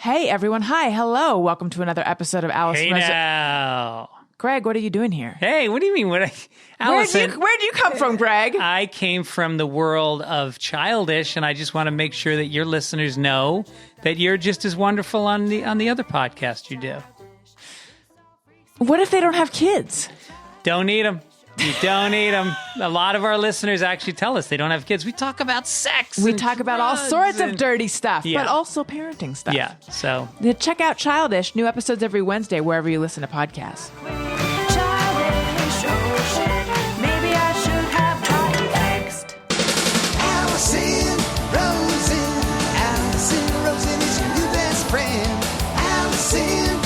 Hey, everyone. Hi. Hello. Welcome to another episode of Alice. Hey now. Greg, what are you doing here? Hey, what do you mean? Allison, where'd you come from, Greg? I came from the world of Childish, and I just want to make sure that your listeners know that you're just as wonderful on the other podcast you do. What if they don't have kids? Don't need them. You don't need them. A lot of our listeners actually tell us they don't have kids. We talk about sex. We talk about all sorts of dirty stuff, but also parenting stuff. Yeah, so. Check out Childish. New episodes every Wednesday, wherever you listen to podcasts. Maybe I should have context. Allison Rosen is your new best friend. Allison,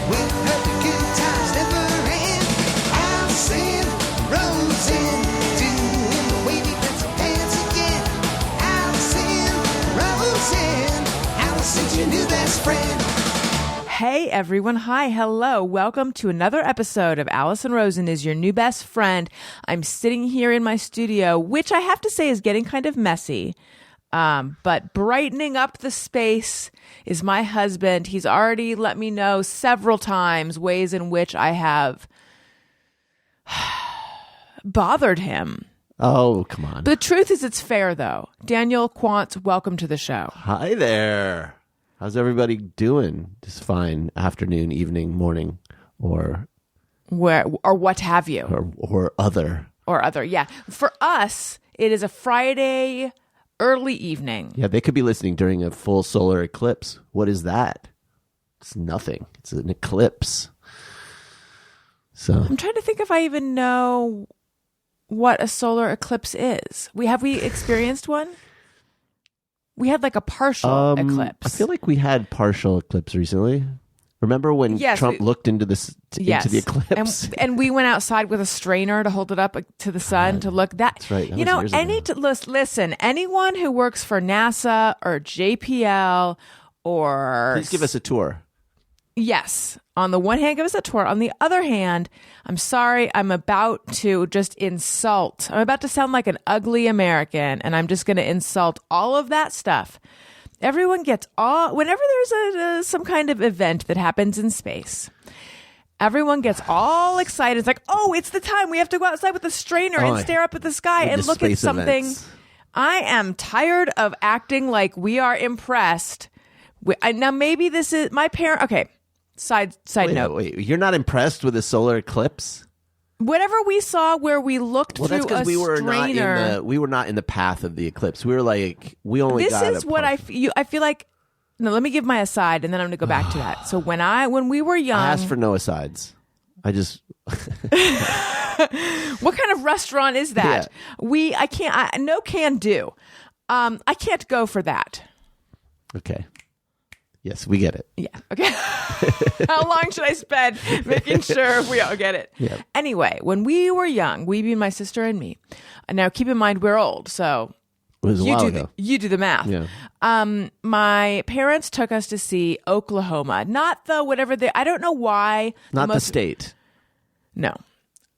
with her the good times never end. Allison Rosen, doing the wavy pencil dance again. Allison's your new best friend. Hey, everyone. Hi. Hello. Welcome to another episode of Allison Rosen is your new best friend. I'm sitting here in my studio, which I have to say is getting kind of messy. But brightening up the space is my husband. He's already let me know several times ways in which I have bothered him. Oh, come on. The truth is it's fair, though. Daniel Quantz, welcome to the show. Hi there. How's everybody doing? Just fine. Afternoon, evening, morning, or what have you. Or other. Or other, yeah. For us, it is a Friday early evening. Yeah, they could be listening during a full solar eclipse. What is that? It's nothing. It's an eclipse. So I'm trying to think if I even know what a solar eclipse is. Have we experienced one? We had like a partial eclipse. I feel like we had partial eclipse recently. Remember when Trump looked into the eclipse? And we went outside with a strainer to hold it up to the sun to look. That's right. That listen, anyone who works for NASA or JPL or... Please give us a tour. Yes. On the one hand, give us a tour. On the other hand, I'm sorry, I'm about to just insult. I'm about to sound like an ugly American, and I'm just going to insult all of that stuff. Everyone gets whenever there's some kind of event that happens in space, everyone gets all excited. It's like, oh, it's the time we have to go outside with a strainer and stare up at the sky and look at something. Events. I am tired of acting like we are impressed. Now, maybe this is my parent. Okay. Side note. Wait, you're not impressed with a solar eclipse? Whatever we saw where we looked through that's because we were not in the path of the eclipse. We were like, we only this got is what I feel like. No, let me give my aside, and then I'm going to go back to that. So when we were young, I asked for no asides. I just. What kind of restaurant is that? Yeah. No can do. I can't go for that. Okay. Yes, we get it. Yeah. Okay. How long should I spend making sure we all get it? Yeah. Anyway, when we were young, we being my sister and me. Now, keep in mind, we're old, so it was a while ago. You do the math. Yeah. My parents took us to see Oklahoma, not the whatever I don't know why. Not the state. No.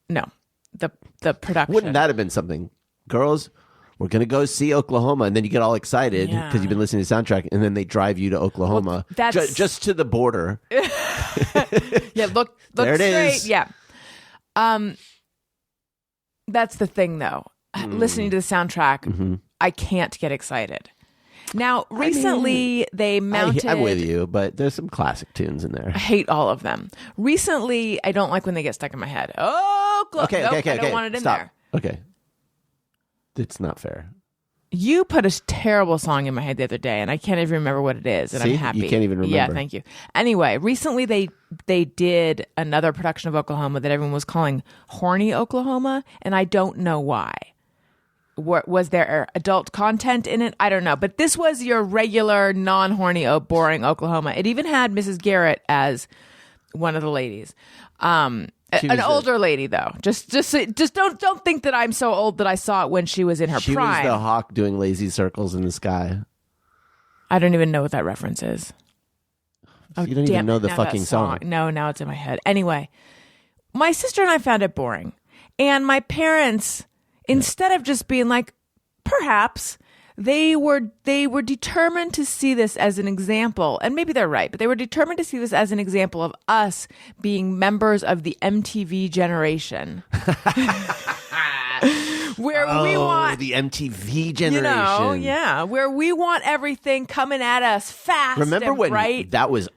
The production. Wouldn't that have been something? Girls, we're going to go see Oklahoma. And then you get all excited because you've been listening to the soundtrack. And then they drive you to Oklahoma. Well, just to the border. Yeah, look there it straight. Is. Yeah. That's the thing, though. Listening to the soundtrack, I can't get excited. Now, recently, they mounted... I'm with you, but there's some classic tunes in there. I hate all of them. Recently, I don't like when they get stuck in my head. Okay, I don't want it in there. Okay. It's not fair. You put a terrible song in my head the other day, and I can't even remember what it is, and See? I'm happy. You can't even remember. Yeah, thank you. Anyway, recently they did another production of Oklahoma that everyone was calling Horny Oklahoma, and I don't know why. Was there adult content in it? I don't know. But this was your regular, non-horny, boring Oklahoma. It even had Mrs. Garrett as one of the ladies. An older lady, though. Just don't think that I'm so old that I saw it when she was in her prime. She was the hawk doing lazy circles in the sky. I don't even know what that reference is. You don't even know the fucking song. No, now it's in my head. Anyway, my sister and I found it boring. And my parents, instead of just being like, perhaps, they were determined to see this as an example, and maybe they're right, but they were determined to see this as an example of us being members of the MTV generation. Where we want the MTV generation, where we want everything coming at us fast. Remember and when bright. that was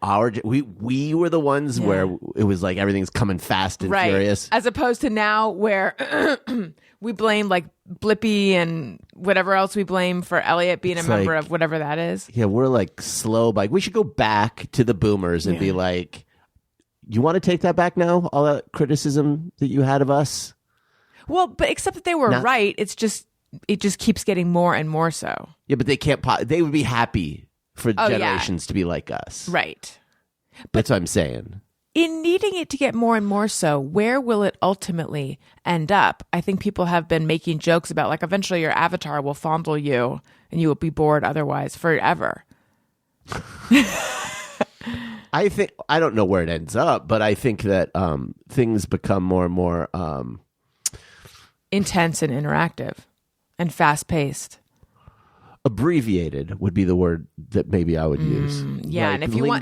we were the ones where it was like everything's coming fast and furious, as opposed to now where we blame like Blippi and whatever else we blame for Elliot being a member of whatever that is. Yeah, we're like slow. Like we should go back to the boomers and be like, "You want to take that back now? All that criticism that you had of us." Well, but except that they were right. It just keeps getting more and more so. Yeah, but they can't. They would be happy for generations to be like us, right? That's what I'm saying. In needing it to get more and more so, where will it ultimately end up? I think people have been making jokes about like eventually your avatar will fondle you and you will be bored otherwise forever. I don't know where it ends up, but I think that things become more and more intense and interactive and fast-paced. Abbreviated would be the word that maybe I would use. Yeah, like and if you want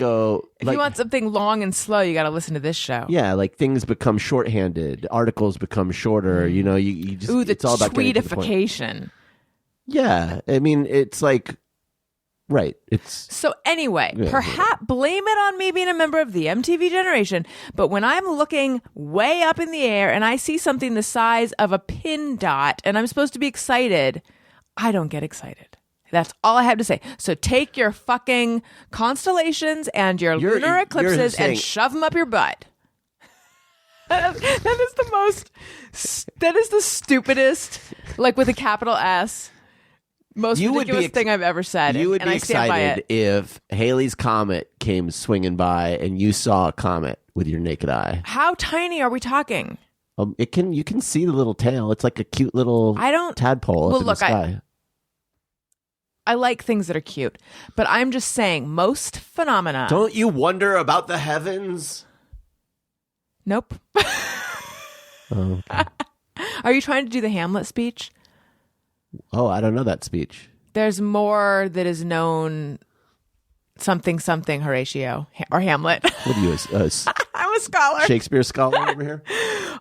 something long and slow, you got to listen to this show. Yeah, like things become shorthanded, articles become shorter. You know, you just the it's all about tweetification. Yeah, I mean, it's like right. It's so anyway. Perhaps blame it on me being a member of the MTV generation. But when I'm looking way up in the air and I see something the size of a pin dot, and I'm supposed to be excited, I don't get excited. That's all I have to say. So take your fucking constellations and your lunar eclipses and shove them up your butt. That is the stupidest, like with a capital S, most ridiculous thing I've ever said. You would and be I stand by excited it. if Halley's Comet came swinging by and you saw a comet with your naked eye. How tiny are we talking? You can see the little tail. It's like a cute little tadpole up in the sky. I like things that are cute, but I'm just saying most phenomena. Don't you wonder about the heavens? Nope. Okay. Are you trying to do the Hamlet speech? Oh, I don't know that speech. There's more that is known. Something Horatio or Hamlet. What are you? I'm a scholar. Shakespeare scholar over here.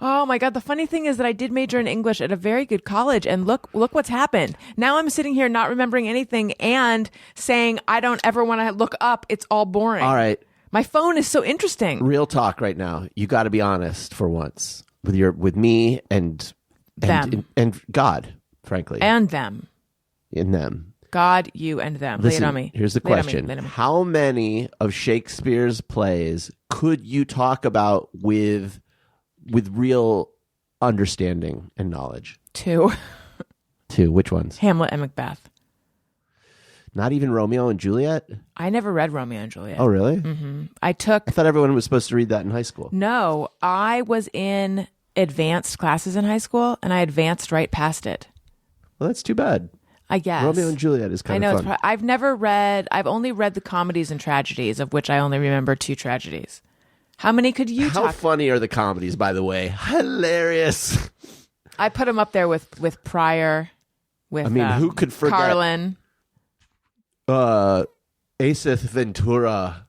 Oh my God! The funny thing is that I did major in English at a very good college, and look what's happened. Now I'm sitting here not remembering anything and saying I don't ever want to look up. It's all boring. All right. My phone is so interesting. Real talk right now. You got to be honest for once with me and them and God, frankly, and them. In them. God, you, and them. Listen, lay it on me. Here's the question. How many of Shakespeare's plays could you talk about with real understanding and knowledge? 2. 2. Which ones? Hamlet and Macbeth. Not even Romeo and Juliet? I never read Romeo and Juliet. Oh, really? Mm-hmm. I thought everyone was supposed to read that in high school. No, I was in advanced classes in high school, and I advanced right past it. Well, that's too bad. I guess. Romeo and Juliet is kind of fun. I've only read the comedies and tragedies, of which I only remember 2 tragedies. How many could you How funny are the comedies, by the way? Hilarious. I put them up there with Pryor, with who could forget Carlin. Ace Ventura.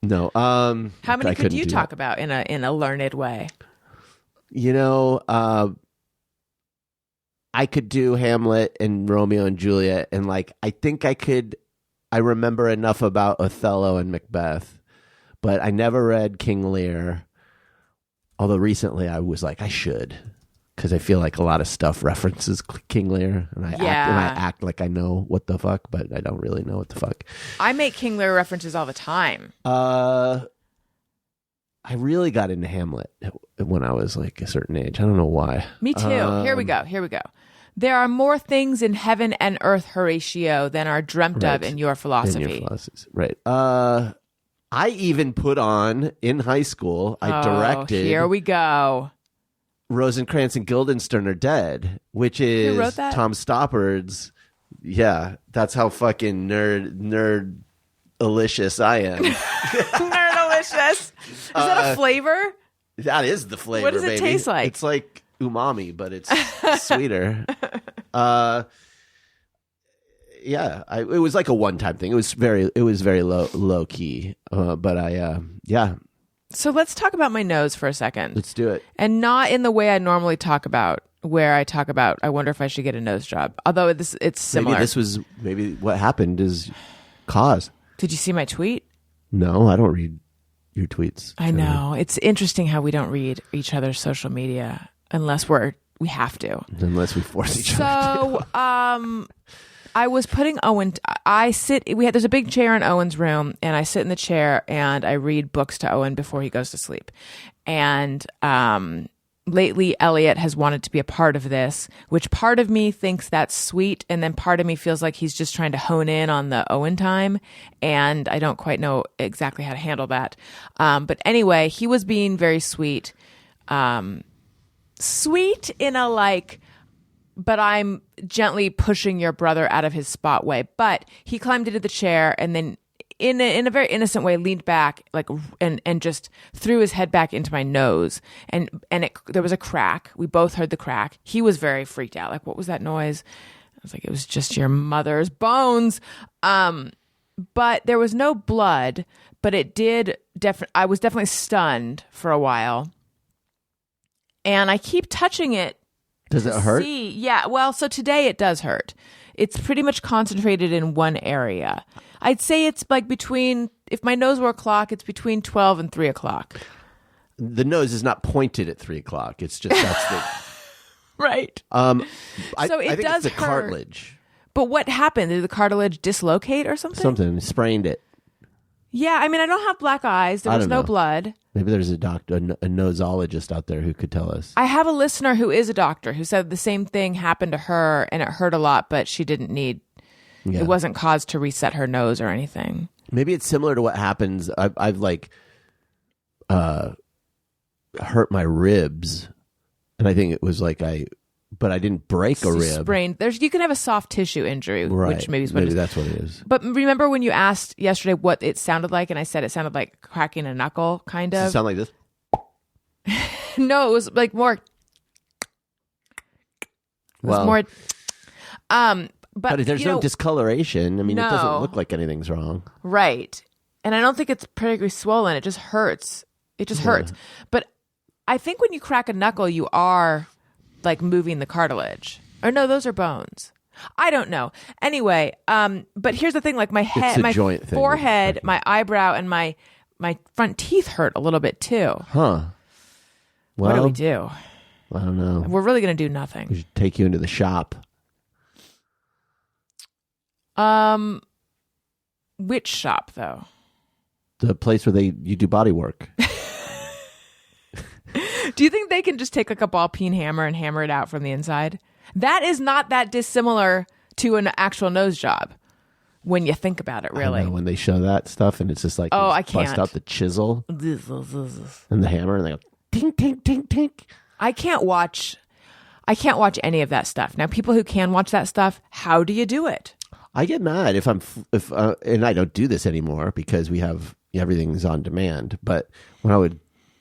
No. How many could you talk about in a learned way? You know, I could do Hamlet and Romeo and Juliet, and like I think I remember enough about Othello and Macbeth, but I never read King Lear. Although recently I was like, I should, because I feel like a lot of stuff references King Lear, and I act like I know what the fuck, but I don't really know what the fuck. I make King Lear references all the time. I really got into Hamlet when I was like a certain age. I don't know why. Me too. Here we go. There are more things in heaven and earth, Horatio, than are dreamt of in your philosophy. Right. I even put on, in high school, I directed... Here we go. Rosencrantz and Guildenstern Are Dead, which is Who wrote that? Tom Stoppard's... Yeah, that's how fucking nerd-alicious I am. Nerd-alicious. Is that a flavor? That is the flavor, What does it baby. taste like? It's like umami, but it's sweeter. it was like a one-time thing. It was very low key. So let's talk about my nose for a second. Let's do it. And not in the way I normally talk about, where I talk about, I wonder if I should get a nose job. Although it's similar. Maybe what happened is cause. Did you see my tweet? No, I don't read your tweets. I know. It's interesting how we don't read each other's social media unless we have to. Unless we force each other to. So, I was putting Owen. There's a big chair in Owen's room, and I sit in the chair and I read books to Owen before he goes to sleep. And lately, Elliot has wanted to be a part of this, which part of me thinks that's sweet, and then part of me feels like he's just trying to hone in on the Owen time, and I don't quite know exactly how to handle that. But anyway, he was being very sweet. Sweet in a like, but I'm gently pushing your brother out of his spot way. But he climbed into the chair and then in a very innocent way leaned back and just threw his head back into my nose. And there was a crack. We both heard the crack. He was very freaked out. Like, what was that noise? I was like, it was just your mother's bones. But there was no blood, but it did I was definitely stunned for a while. And I keep touching it. Does it hurt? Yeah. Well, so today it does hurt. It's pretty much concentrated in one area. I'd say it's like if my nose were a clock, it's between 12 and 3 o'clock. The nose is not pointed at 3 o'clock. It's just that's the right. So I think it's the hurt. cartilage. But what happened? Did the cartilage dislocate or something? Something sprained it. Yeah, I mean, I don't have black eyes. There was no blood. Maybe there's a doctor, a nosologist out there who could tell us. I have a listener who is a doctor who said the same thing happened to her and it hurt a lot, but she didn't need. Yeah. It wasn't caused to reset her nose or anything. Maybe it's similar to what happens. I've hurt my ribs, and I think it was but I didn't break a rib. Sprained. You can have a soft tissue injury, right. Which maybe is what it is. That's what it is. But remember when you asked yesterday what it sounded like, and I said it sounded like cracking a knuckle, kind of. Does it sound like this? No, it was like more. It was more. But there's no discoloration. I mean, no. It doesn't look like anything's wrong. Right. And I don't think it's particularly swollen. It just hurts. It just hurts. But I think when you crack a knuckle, you are like moving the cartilage. Or no, those are bones. I don't know. Anyway, but here's the thing, like my head, my forehead, my eyebrow, and my front teeth hurt a little bit too. Huh. Well, what do we do? I don't know. We're really going to do nothing. We should take you into the shop. Which shop though? The place where you do body work. Do you think they can just take like a ball peen hammer and hammer it out from the inside? That is not that dissimilar to an actual nose job when you think about it, really. I know, when they show that stuff and it's just like, I can't bust out the chisel and the hammer and they go tink, tink, tink, tink. I can't watch any of that stuff. Now, people who can watch that stuff, how do you do it? I get mad if and I don't do this anymore because we have everything's on demand. But when I would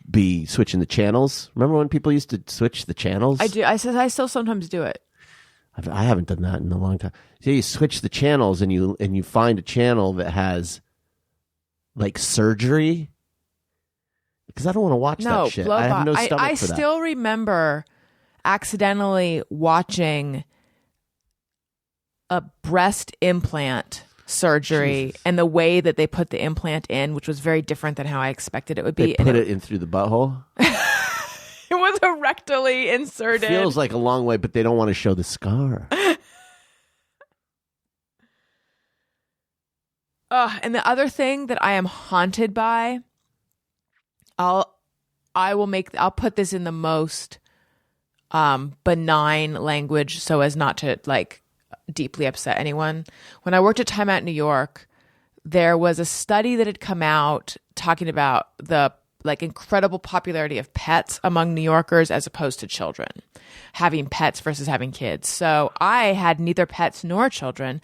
be switching the channels, remember when people used to switch the channels? I do. I still sometimes do it. I haven't done that in a long time. So you switch the channels and you find a channel that has like surgery. Because I don't want to watch that shit. I have no stomach for that. I still remember accidentally watching a breast implant surgery and the way that they put the implant in, which was very different than how I expected it would be. They put it in through the butthole? It was a rectally inserted. Feels like a long way, but they don't want to show the scar. And the other thing that I am haunted by, I'll put this in the most benign language so as not to like deeply upset anyone. When I worked at Time Out New York, there was a study that had come out talking about the like incredible popularity of pets among New Yorkers as opposed to children, having pets versus having kids. So I had neither pets nor children,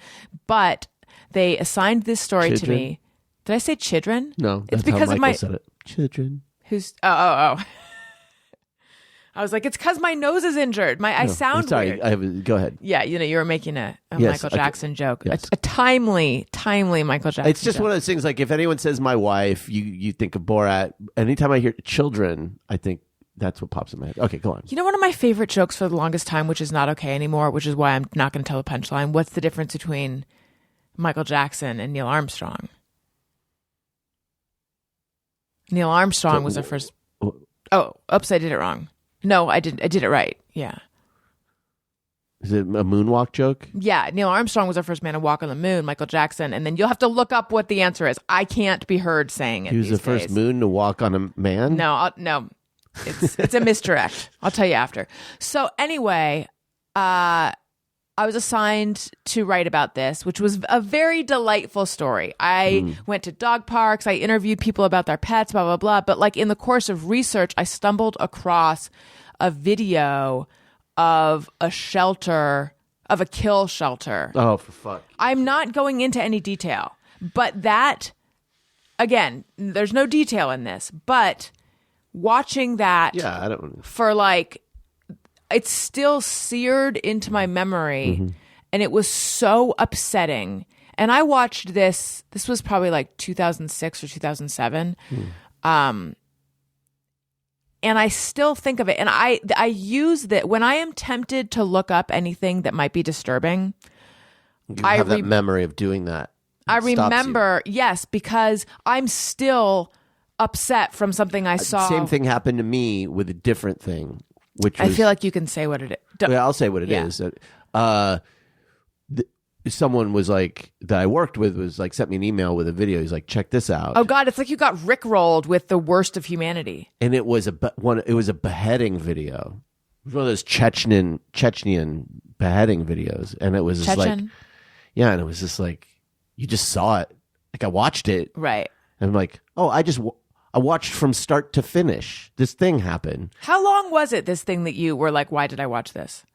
but they assigned this story to me. Did I say children? No, it's that's because how of Michael said it. Children. Who's oh. I was like, it's because my nose is injured. I sound Sorry, weird. go ahead. Yeah, you were making a Yes, Michael Jackson joke. yes. A timely Michael Jackson It's just joke. one of those things. Like if anyone says my wife, you think of Borat. Anytime I hear children, I think that's what pops in my head. Okay, go on. You know, one of my favorite jokes for the longest time, which is not okay anymore, which is why I'm not going to tell the punchline. What's the difference between Michael Jackson and Neil Armstrong? Neil Armstrong was the first. Oh, oops, I did it wrong. No, I did it right. Yeah. Is it a moonwalk joke? Yeah, Neil Armstrong was the first man to walk on the moon, Michael Jackson, and then you'll have to look up what the answer is. I can't be heard saying it. He was the first moon to walk on a man? No, no. It's a misdirect. I'll tell you after. So anyway, I was assigned to write about this, which was a very delightful story. I went to dog parks. I interviewed people about their pets, blah, blah, blah. But like in the course of research, I stumbled across a video of a kill shelter. Oh, for fuck. I'm not going into any detail, but that, again, there's no detail in this, but watching that Yeah, I don't. for like, it's still seared into my memory, and it was so upsetting. And I watched this was probably like 2006 or 2007. And I still think of it. And I use that when I am tempted to look up anything that might be disturbing. You have that memory of doing that. I It stops remember, yes, because I'm still upset from something I saw. Same thing happened to me with a different thing, which I was, feel like you can say what it is. Yeah, I'll say what it is. Someone was like that I worked with was like sent me an email with a video. He's like, check this out. Oh God, it's like you got rickrolled with the worst of humanity. And it was a beheading video. It was one of those Chechenian beheading videos, and it was just like, Chechen? yeah, and it was just like you just saw it. Like I watched it, Right. and I'm like, oh, I watched from start to finish. This thing happened. How long was it, this thing that you were like, why did I watch this?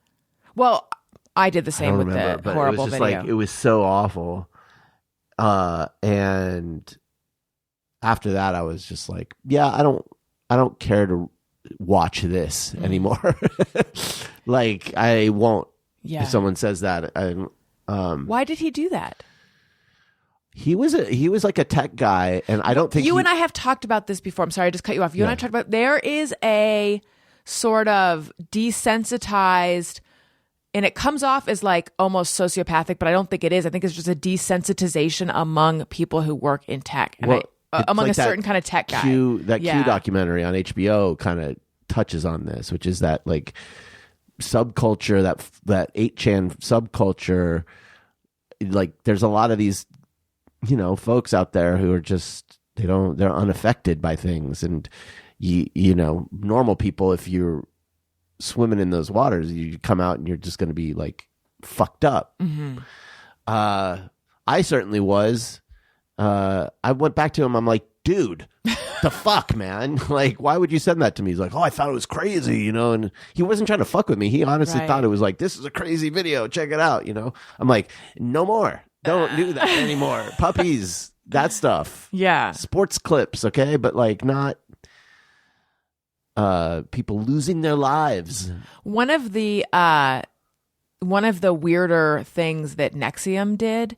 Well, I did the I same don't with remember, the but horrible it was just video. like it was so awful. And after that, I was just like, yeah, I don't care to watch this anymore. Like I won't. Yeah. If someone says that, Why did he do that? he was like a tech guy, and I don't think You and I have talked about this before. I'm sorry, I just cut you off. You and I talked about there is a sort of desensitized, and it comes off as like almost sociopathic, but I don't think it is. I think it's just a desensitization among people who work in tech, and Well, it's among like a certain kind of tech guy. Q Yeah. documentary on HBO kind of touches on this, which is that like subculture, that 8chan subculture. Like there's a lot of these, folks out there who are just they're unaffected by things, and normal people, if you're swimming in those waters, you come out and you're just going to be like fucked up. I certainly was. I went back to him. I'm like, dude, the fuck, man? Like, why would you send that to me? He's like, oh, I thought it was crazy, and he wasn't trying to fuck with me. He honestly Right. thought it was like, this is a crazy video. Check it out. I'm like, no more. Don't do that anymore. Puppies, that stuff. Yeah. Sports clips, okay? But like not people losing their lives. One of the weirder things that Nexium did,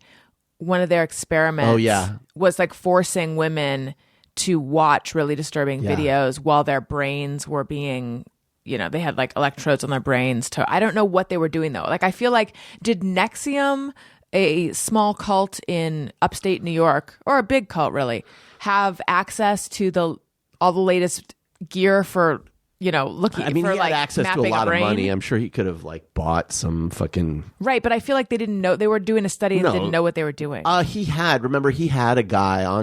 one of their experiments, was like forcing women to watch really disturbing videos while their brains were being, they had like electrodes on their brains I don't know what they were doing though. Like I feel like, did Nexium, a small cult in upstate New York, or a big cult really, have access to all the latest gear for looking I mean, for he like had access to a mapping lot of brain? money. I'm sure he could have like bought some fucking. Right, but I feel like they didn't know. They were doing a study and didn't know what they were doing. He had a guy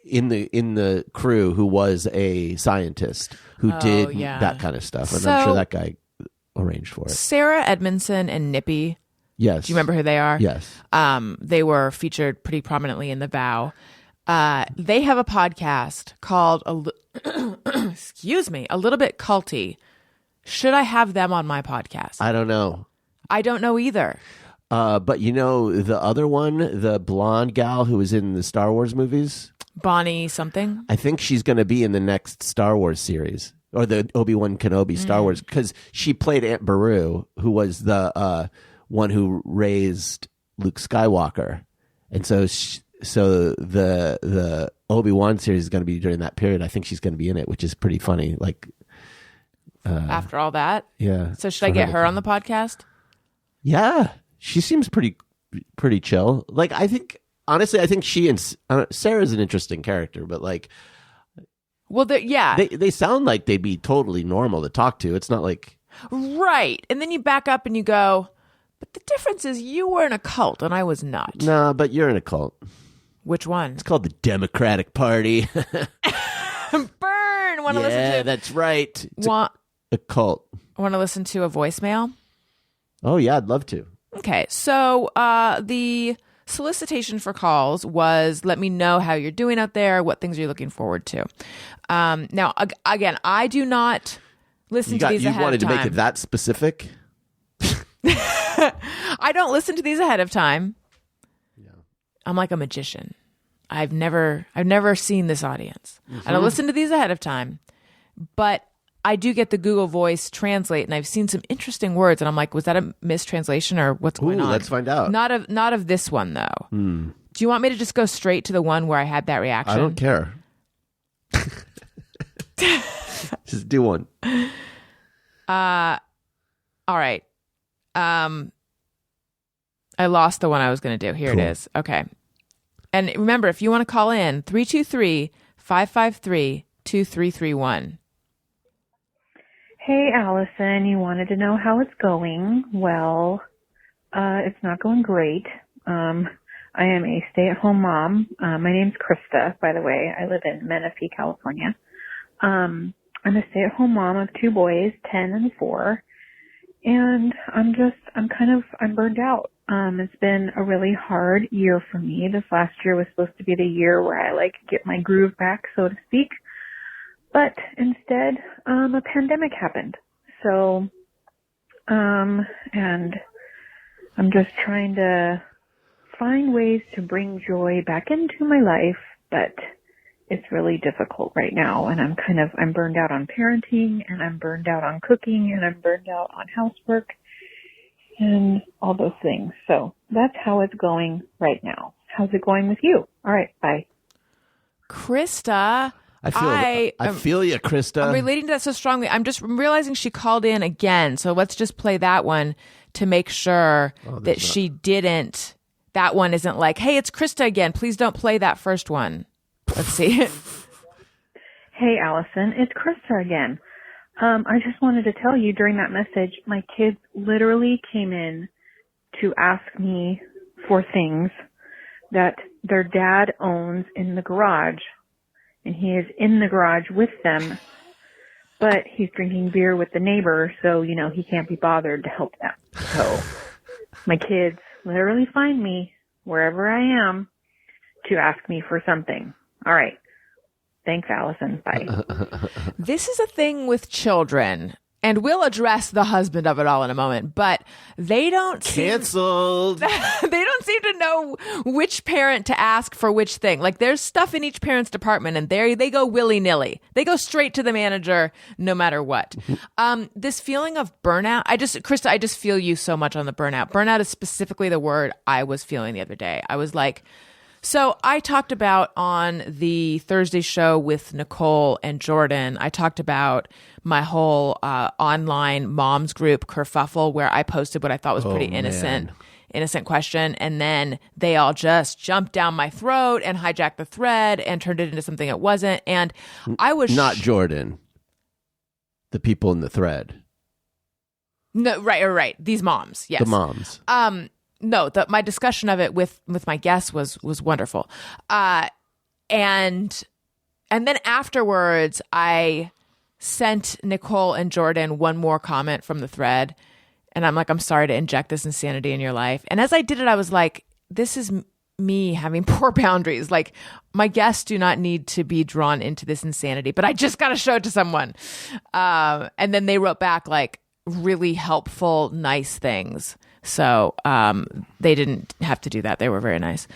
in the crew who was a scientist who did that kind of stuff, and I'm sure that guy arranged for it. Sarah Edmondson and Nippy. Yes. Do you remember who they are? Yes. They were featured pretty prominently in The Vow. They have a podcast called excuse me, A Little Bit Culty. Should I have them on my podcast? I don't know. I don't know either. But the other one, the blonde gal who was in the Star Wars movies, Bonnie something. I think she's going to be in the next Star Wars series. or the Obi-Wan Kenobi Star Wars, because she played Aunt Beru, who was the one who raised Luke Skywalker, and so the Obi-Wan series is going to be during that period. I think she's going to be in it, which is pretty funny. Like After all that, yeah. So should I get her on the podcast? Yeah, she seems pretty chill. Like I think she and Sarah's an interesting character, but like. Well, they sound like they'd be totally normal to talk to. It's not like right. And then you back up and you go, but the difference is you were in a cult and I was not. No, but you're in a cult. Which one? It's called the Democratic Party. Burn. Want to listen to? Yeah, that's right. It's a cult. Want to listen to a voicemail? Oh yeah, I'd love to. Okay, so the solicitation for calls was, let me know how you're doing out there, what things you're looking forward to. Now, again, I do not listen to these ahead of time. You wanted to make it that specific? I don't listen to these ahead of time. Yeah. I'm like a magician. I've never seen this audience. Mm-hmm. I don't listen to these ahead of time, but I do get the Google Voice translate, and I've seen some interesting words, and I'm like, was that a mistranslation or what's going on? Let's find out. Not of this one though. Do you want me to just go straight to the one where I had that reaction? I don't care. Just do one. All right. I lost the one I was going to do. Here Cool. it is. Okay. And remember, if you want to call in, 323-553-2331. Hey, Allison, you wanted to know how it's going. Well, it's not going great. I am a stay-at-home mom. My name's Krista, by the way. I live in Menifee, California. I'm a stay-at-home mom of two boys, 10 and 4. And I'm burned out. It's been a really hard year for me. This last year was supposed to be the year where I get my groove back, so to speak. But instead, a pandemic happened. So, and I'm just trying to find ways to bring joy back into my life, but it's really difficult right now. And I'm burned out on parenting, and I'm burned out on cooking, and I'm burned out on housework and all those things. So that's how it's going right now. How's it going with you? All right. Bye. Krista, I feel you, Krista. I'm relating to that so strongly. I'm realizing she called in again. So let's just play that one to make sure that she didn't. That one isn't like, hey, it's Krista again. Please don't play that first one. Let's see. Hey, Allison, it's Krista again. I just wanted to tell you during that message, my kids literally came in to ask me for things that their dad owns in the garage. And he is in the garage with them, but he's drinking beer with the neighbor, so, he can't be bothered to help them. So my kids literally find me wherever I am to ask me for something. All right. Thanks, Allison. Bye. This is a thing with children, and we'll address the husband of it all in a moment, but they don't Canceled. They don't seem to know which parent to ask for which thing. Like, there's stuff in each parent's department, and they go willy-nilly. They go straight to the manager no matter what. This feeling of burnout, Krista, I just feel you so much on the burnout. Burnout is specifically the word I was feeling the other day. I was like, so I talked about on the Thursday show with Nicole and Jordan, I talked about my whole online moms group kerfuffle where I posted what I thought was pretty innocent question. And then they all just jumped down my throat and hijacked the thread and turned it into something it wasn't. And I was not Jordan. The people in the thread. No, right. These moms. Yes. The moms. No, my discussion of it with my guests was wonderful. And then afterwards, I sent Nicole and Jordan one more comment from the thread. And I'm like, I'm sorry to inject this insanity in your life. And as I did it, I was like, this is me having poor boundaries. Like, my guests do not need to be drawn into this insanity, but I just got to show it to someone. And then they wrote back like really helpful, nice things. So they didn't have to do that. They were very nice.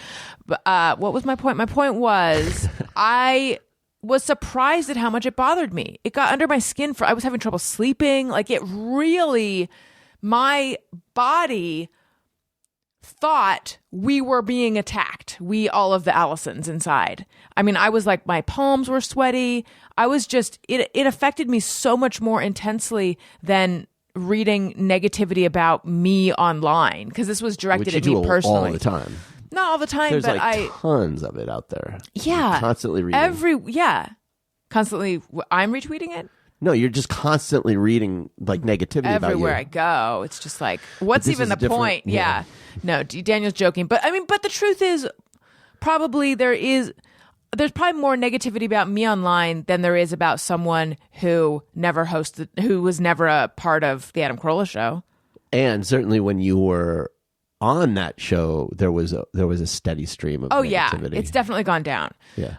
But what was my point? My point was I was surprised at how much it bothered me. It got under my skin I was having trouble sleeping. Like it really, my body thought we were being attacked. All of the Allisons inside. I mean, I was like, my palms were sweaty. I was just, it affected me so much more intensely than reading negativity about me online. Because this was directed at me personally. All the time. Not all the time, There's but like tons of it out there. Yeah. You're constantly reading. Constantly. I'm retweeting it? No, you're just constantly reading like negativity everywhere about I go. It's just like, what's even the point? Yeah. No, Daniel's joking. But I mean, but the truth is probably there's probably more negativity about me online than there is about someone who was never a part of the Adam Carolla show. And certainly when you were on that show, there was a steady stream of negativity. Yeah, it's definitely gone down. Yeah.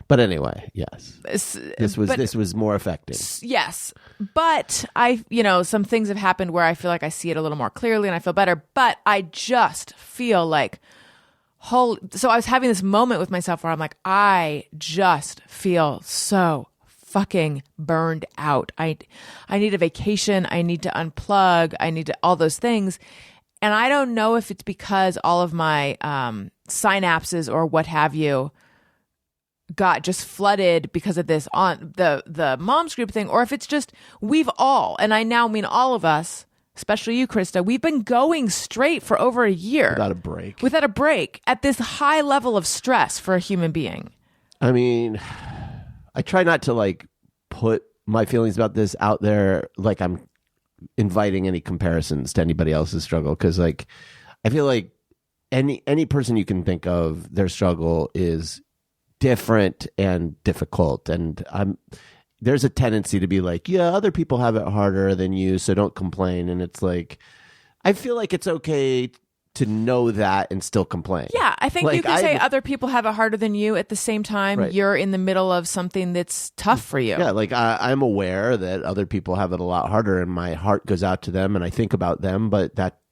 But anyway, yes, this was more affecting. Yes, but some things have happened where I feel like I see it a little more clearly and I feel better. But I just feel like so I was having this moment with myself where I'm like, I just feel so fucking burned out. I need a vacation. I need to unplug. I need to all those things. And I don't know if it's because all of my synapses or what have you got just flooded because of this on the moms group thing, or if it's just we've all, and I now mean all of us, especially you, Krista, we've been going straight for over a year without a break at this high level of stress for a human being. I mean, I try not to like put my feelings about this out there like I'm inviting any comparisons to anybody else's struggle, because like I feel like any person you can think of, their struggle is different and difficult, and there's a tendency to be like, yeah, other people have it harder than you, so don't complain. And it's like, I feel like it's okay to know that and still complain. Yeah, I think you can say other people have it harder than you. At the same time, right, you're in the middle of something that's tough for you. Yeah, like I'm aware that other people have it a lot harder, and my heart goes out to them, and I think about them.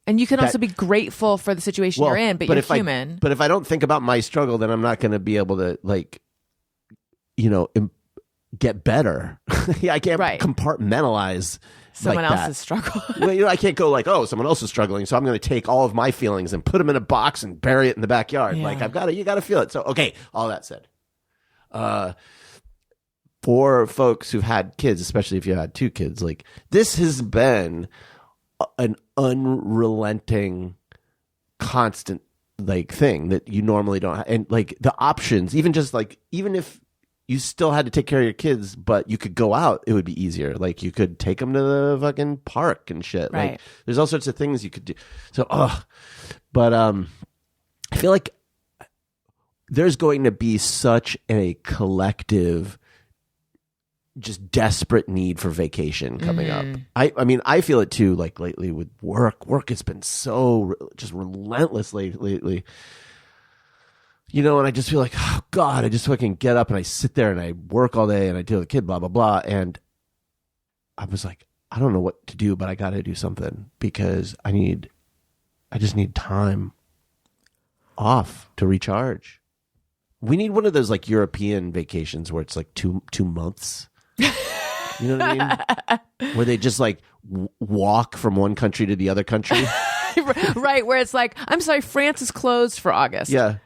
And you can also be grateful for the situation you're in, but you're human. But if I don't think about my struggle, then I'm not going to be able to get better. I can't compartmentalize someone like else's struggle. Well, I can't go like, oh, someone else is struggling, so I'm going to take all of my feelings and put them in a box and bury it in the backyard. Yeah. Like you got to feel it. So, okay, all that said, for folks who've had kids, especially if you had two kids, like this has been an unrelenting, constant like thing that you normally don't have. And like the options, even if you still had to take care of your kids, but you could go out, it would be easier. Like you could take them to the fucking park and shit. Right. Like there's all sorts of things you could do. So, but I feel like there's going to be such a collective, just desperate need for vacation coming up. I mean, I feel it too, like lately with work. Work has been so just relentless lately. And I just feel like, oh God, I just fucking get up and I sit there and I work all day and I deal with the kid, blah, blah, blah. And I was like, I don't know what to do, but I got to do something because I just need time off to recharge. We need one of those like European vacations where it's like two months. You know what I mean? Where they just like walk from one country to the other country. Right, where it's like, I'm sorry, France is closed for August. Yeah.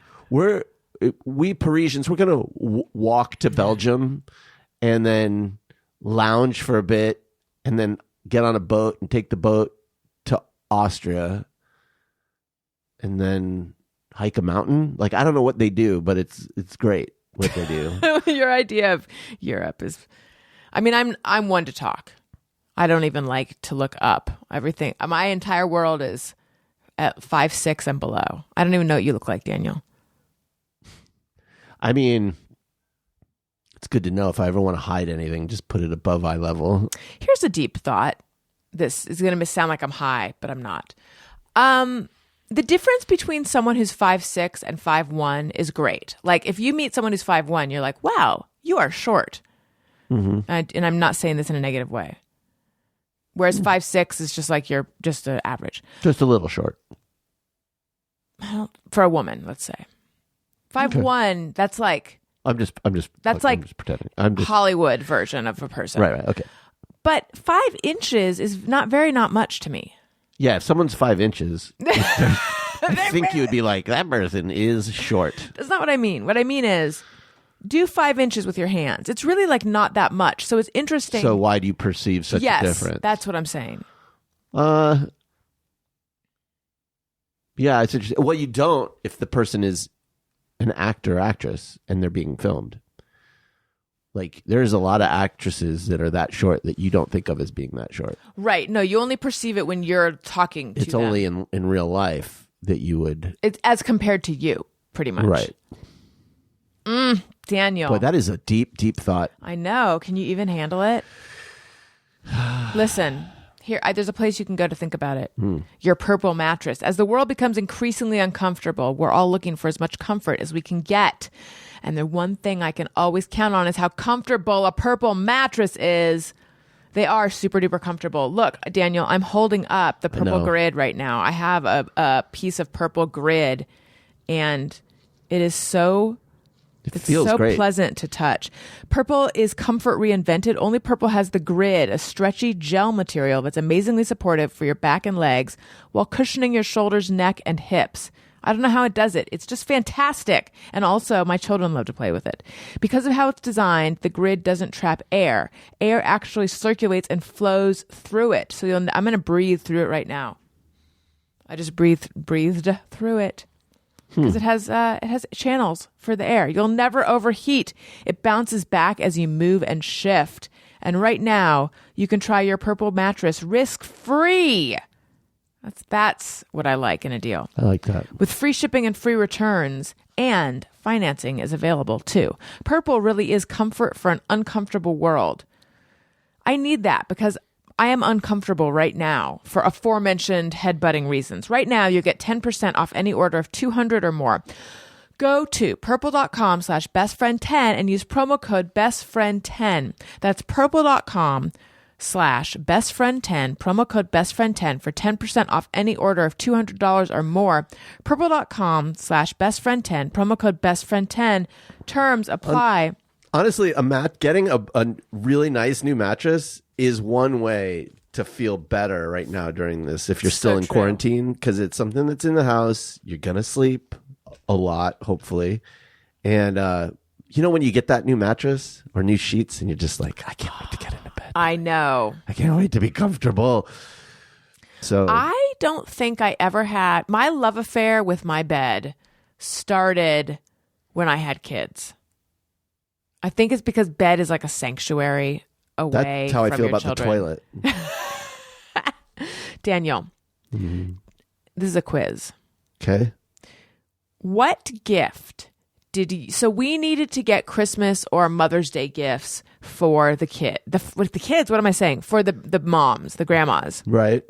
We Parisians, we're going to walk to Belgium and then lounge for a bit and then get on a boat and take the boat to Austria and then hike a mountain. Like, I don't know what they do, but it's great what they do. Your idea of Europe is, I mean, I'm one to talk. I don't even like to look up everything. My entire world is at 5'6" and below. I don't even know what you look like, Daniel. I mean, it's good to know if I ever want to hide anything, just put it above eye level. Here's a deep thought. This is going to sound like I'm high, but I'm not. The difference between someone who's 5'6" and 5'1" is great. Like if you meet someone who's 5'1", you're like, wow, you are short. Mm-hmm. And I'm not saying this in a negative way. Whereas 5'6" is just like you're just an average. Just a little short. For a woman, let's say. 5'1", that's like That's I'm just pretending. I'm just Hollywood version of a person. right. Okay. But 5 inches is not much to me. Yeah, if someone's 5 inches, I think you would be like, that person is short. That's not what I mean. What I mean is, do 5 inches with your hands. It's really like not that much. So it's interesting. So why do you perceive such a difference? That's what I'm saying. Yeah, it's interesting. Well, you don't if the person is an actor or actress and they're being filmed. Like, there's a lot of actresses that are that short that you don't think of as being that short. Right. No, you only perceive it when you're talking to It's them. only in real life that you would. It's as compared to you, pretty much. Right. Daniel. Boy, that is a deep, deep thought. I know. Can you even handle it? Listen, here, there's a place you can go to think about it. Your purple mattress. As the world becomes increasingly uncomfortable, we're all looking for as much comfort as we can get. And the one thing I can always count on is how comfortable a purple mattress is. They are super duper comfortable. Look, Daniel, I'm holding up the purple grid right now. I have a piece of purple grid, and it is so... It It's feels so great. pleasant to touch. Purple is comfort reinvented. Only Purple has the grid, a stretchy gel material that's amazingly supportive for your back and legs while cushioning your shoulders, neck, and hips. I don't know how it does it. It's just fantastic. And also, my children love to play with it. Because of how it's designed, the grid doesn't trap air. Air actually circulates and flows through it. So I'm going to breathe through it right now. I just breathed through it. Because it has channels for the air. You'll never overheat. It bounces back as you move and shift. And right now, you can try your purple mattress risk-free. That's what I like in a deal. I like that. With free shipping and free returns, and financing is available too. Purple really is comfort for an uncomfortable world. I need that because I am uncomfortable right now for aforementioned headbutting reasons. Right now, you get 10% off any order of 200 or more. Go to purple.com/bestfriend10 and use promo code bestfriend10. That's purple.com/bestfriend10, promo code bestfriend10 for 10% off any order of $200 or more. Purple.com/bestfriend10, promo code bestfriend10. Terms apply. Honestly, getting a really nice new mattress is one way to feel better right now during this. If you're still in quarantine, because it's something that's in the house, you're gonna sleep a lot, hopefully. And when you get that new mattress or new sheets, and you're just like, I can't wait to get into bed. I know. I can't wait to be comfortable. So I don't think I ever had my love affair with my bed started when I had kids. I think it's because bed is like a sanctuary away. That's how I from feel your about children. the toilet. Daniel, this is a quiz. Okay. What gift did you? So we needed to get Christmas or Mother's Day gifts for the kid. With the kids, what am I saying? For the moms, the grandmas. Right.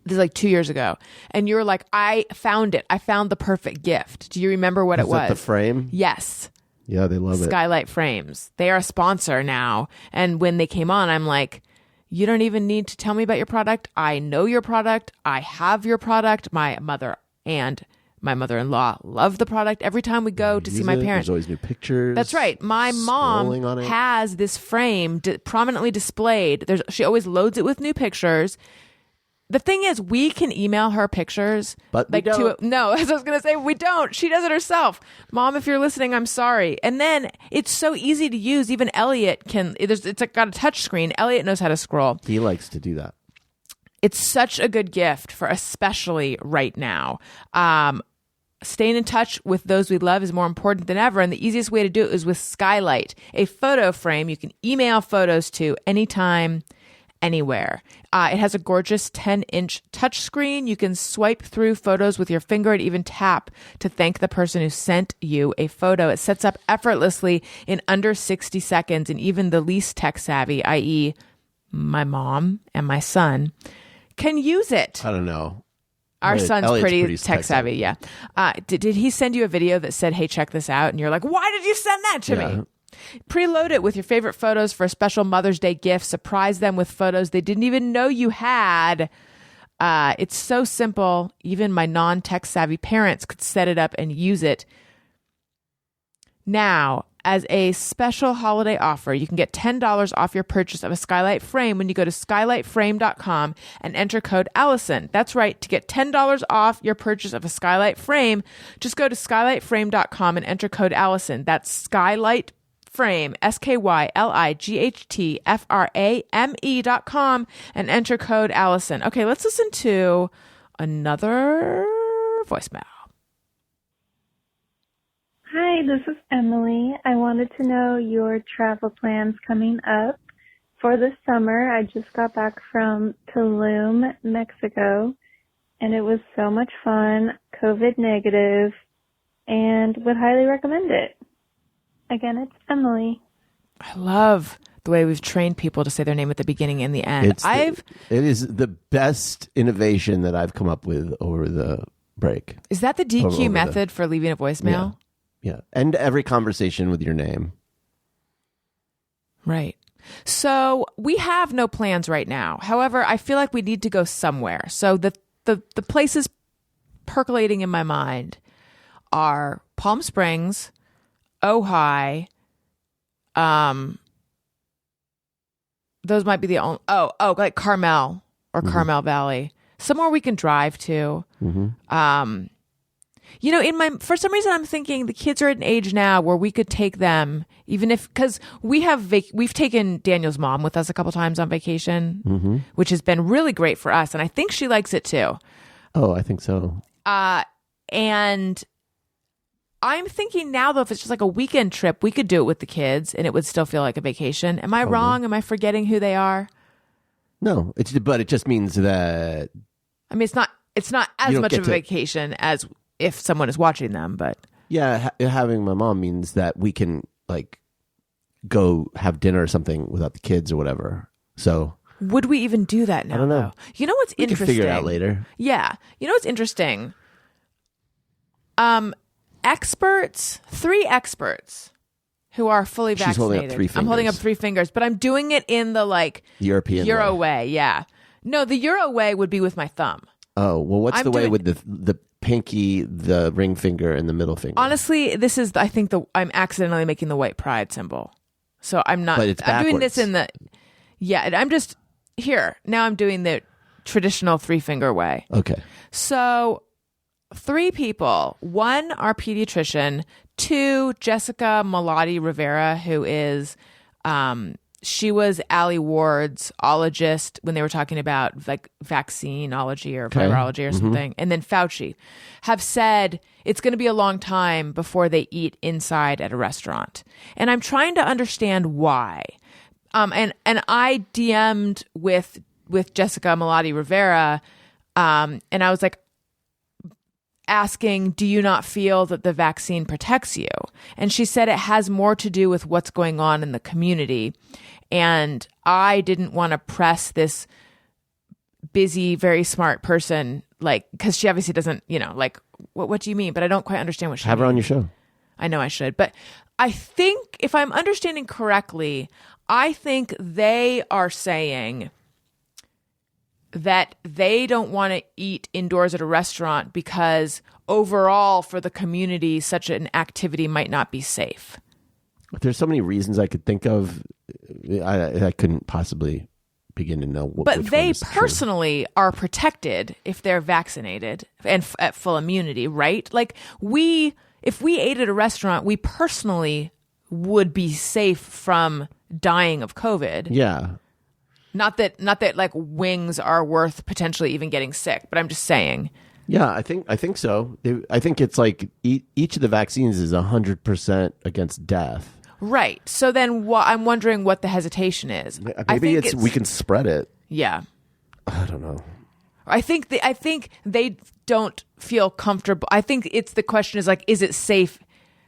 This is like 2 years ago, and you were like, "I found it. I found the perfect gift." Do you remember what it was? Is that the frame? Yes. Yeah, they love it. Skylight Frames. They are a sponsor now. And when they came on, I'm like, you don't even need to tell me about your product. I know your product. I have your product. My mother and my mother-in-law love the product. Every time we go to see my parents. There's always new pictures. That's right. My mom on it. has this frame prominently displayed. She always loads it with new pictures. The thing is, we can email her pictures. But we don't. No, as I was going to say, we don't. She does it herself. Mom, if you're listening, I'm sorry. And then it's so easy to use. Even Elliot can. It's got a touch screen. Elliot knows how to scroll. He likes to do that. It's such a good gift for especially right now. Staying in touch with those we love is more important than ever. And the easiest way to do it is with Skylight, a photo frame you can email photos to anytime, anywhere. It has a gorgeous 10-inch touchscreen. You can swipe through photos with your finger and even tap to thank the person who sent you a photo. It sets up effortlessly in under 60 seconds, and even the least tech savvy, i.e. my mom and my son, can use it. I don't know. Our son's Elliot's pretty tech savvy, yeah. Did he send you a video that said, hey, check this out? And you're like, why did you send that to me? Preload it with your favorite photos for a special Mother's Day gift. Surprise them with photos they didn't even know you had. It's so simple. Even my non-tech savvy parents could set it up and use it. Now, as a special holiday offer, you can get $10 off your purchase of a skylight frame when you go to skylightframe.com and enter code Allison. That's right. To get $10 off your purchase of a skylight frame, just go to skylightframe.com and enter code Allison. That's Skylight Frame, SKYLIGHTFRAME.com, and enter code Allison. Okay, let's listen to another voicemail. Hi, this is Emily. I wanted to know your travel plans coming up for the summer. I just got back from Tulum, Mexico, and it was so much fun, COVID negative, and would highly recommend it. Again, it's Emily. I love the way we've trained people to say their name at the beginning and the end. It is the best innovation that I've come up with over the break. Is that the DQ method for leaving a voicemail? Yeah. End every conversation with your name. Right. So we have no plans right now. However, I feel like we need to go somewhere. So the places percolating in my mind are Palm Springs, Ojai. Those might be the only. Like Carmel or Carmel Valley, somewhere we can drive to. You know, for some reason, I'm thinking the kids are at an age now where we could take them, even if, because we've taken Daniel's mom with us a couple times on vacation, which has been really great for us, and I think she likes it too. Oh, I think so. And I'm thinking now, though, if it's just like a weekend trip, we could do it with the kids, and it would still feel like a vacation. Am I wrong? Am I forgetting who they are? No, but it just means that. I mean, it's not as much of a vacation as if someone is watching them, but yeah, having my mom means that we can like go have dinner or something without the kids or whatever. So would we even do that now? I don't know. Though? You know what's interesting? We can figure it out later. Yeah, you know what's interesting? Three experts who are fully vaccinated. She's holding up 3 fingers. I'm holding up 3 fingers, but I'm doing it in the like European Euro way. Yeah, no, the Euro way would be with my thumb. Oh well, what's the way with the pinky, the ring finger, and the middle finger? Honestly, this is I'm accidentally making the white pride symbol, so I'm not. But it's backwards. I'm doing this in the. Yeah, I'm just here now. I'm doing the traditional 3-finger way. Okay. So 3 people. 1, our pediatrician. 2, Jessica Malati Rivera, who is, she was Ali Ward's ologist when they were talking about like vaccineology or virology or something. And then Fauci have said it's going to be a long time before they eat inside at a restaurant. And I'm trying to understand why. And I DM'd with Jessica Malati Rivera, and I was like, asking, do you not feel that the vaccine protects you? And she said it has more to do with what's going on in the community. And I didn't want to press this busy, very smart person, like, because she obviously doesn't, like, what do you mean? But I don't quite understand what she Have her means. on your show. I know I should. But I think, if I'm understanding correctly, I think they are saying that they don't want to eat indoors at a restaurant because overall for the community, such an activity might not be safe. There's so many reasons I could think of. I couldn't possibly begin to know what. But they personally are protected if they're vaccinated and at full immunity, right? Like if we ate at a restaurant, we personally would be safe from dying of COVID. Yeah. Not that like wings are worth potentially even getting sick, but I'm just saying. Yeah, I think so. I think it's like each of the vaccines is 100% against death. Right. So then I'm wondering what the hesitation is. Maybe we can spread it. Yeah. I don't know. I think they don't feel comfortable. I think it's the question is like, is it safe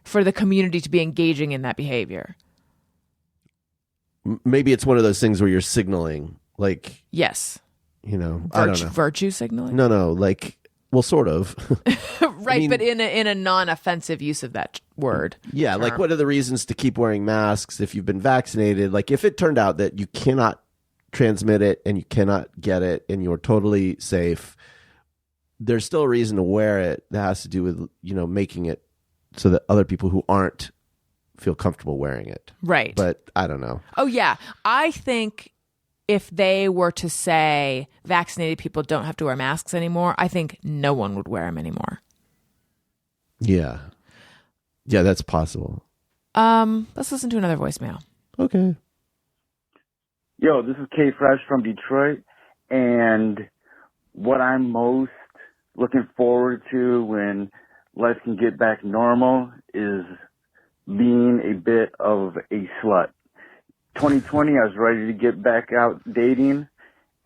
for the community to be engaging in that behavior? Maybe it's one of those things where you're signaling, like, yes, I don't know, virtue signaling. No, like, well, sort of, right? I mean, but in a non-offensive use of that word. Yeah, term. Like, what are the reasons to keep wearing masks if you've been vaccinated? Like, if it turned out that you cannot transmit it and you cannot get it and you're totally safe, there's still a reason to wear it that has to do with making it so that other people who aren't feel comfortable wearing it. Right. But I don't know. Oh, yeah. I think if they were to say vaccinated people don't have to wear masks anymore, I think no one would wear them anymore. Yeah. Yeah, that's possible. Let's listen to another voicemail. Okay. Yo, this is K Fresh from Detroit, and what I'm most looking forward to when life can get back normal is being a bit of a slut. 2020, I was ready to get back out dating,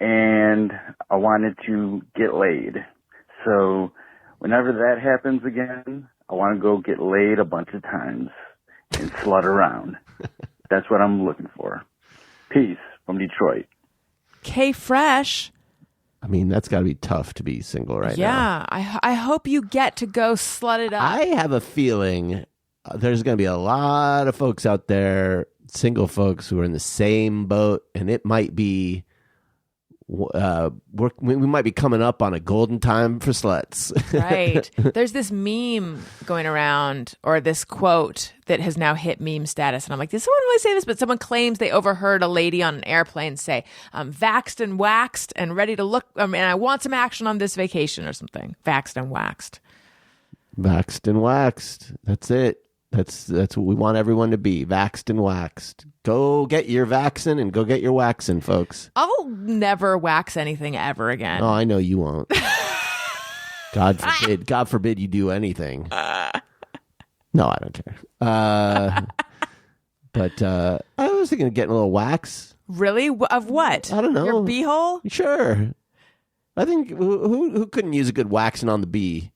and I wanted to get laid. So whenever that happens again, I want to go get laid a bunch of times and slut around. That's what I'm looking for. Peace from Detroit. K Fresh. I mean, that's got to be tough to be single right now. Yeah. I hope you get to go slut it up. I have a feeling there's going to be a lot of folks out there, single folks, who are in the same boat, and it might be we might be coming up on a golden time for sluts. Right. There's this meme going around, or this quote that has now hit meme status. And I'm like, did someone really say this? But someone claims they overheard a lady on an airplane say, I'm vaxxed and waxed and ready to look. And I want some action on this vacation or something. Vaxxed and waxed. Vaxxed and waxed. That's it. That's what we want everyone to be. Vaxxed and waxed. Go get your vaccine and go get your waxing, folks. I'll never wax anything ever again. Oh, I know you won't. God forbid. God forbid you do anything. No, I don't care. But I was thinking of getting a little wax. Really? Of what? I don't know. Your beehole? Sure. I think who couldn't use a good waxing on the bee?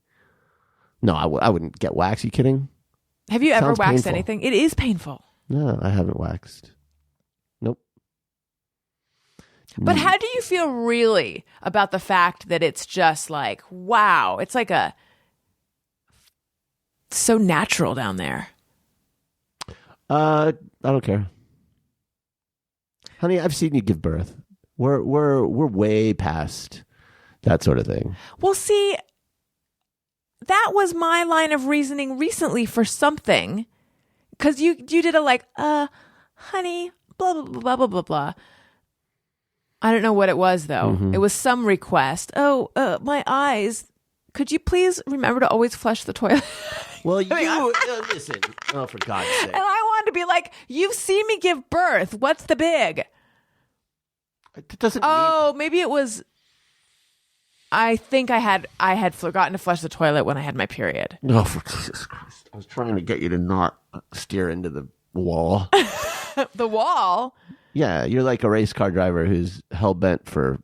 No, I wouldn't get wax. Are you kidding? Have you ever Sounds waxed painful. anything? It is painful. No, I haven't waxed. Nope. But how do you feel really about the fact that it's just like, wow, it's like so natural down there? I don't care. Honey, I've seen you give birth. We're way past that sort of thing. Well, see, that was my line of reasoning recently for something. Because you did a like, honey, blah, blah, blah, blah, blah, blah. I don't know what it was, though. Mm-hmm. It was some request. Oh, my eyes. Could you please remember to always flush the toilet? Well, listen. Oh, for God's sake. And I wanted to be like, you've seen me give birth. What's the big? It doesn't Maybe it was. I think I had forgotten to flush the toilet when I had my period. No, for Jesus Christ. I was trying to get you to not steer into the wall. The wall? Yeah, you're like a race car driver who's hell-bent for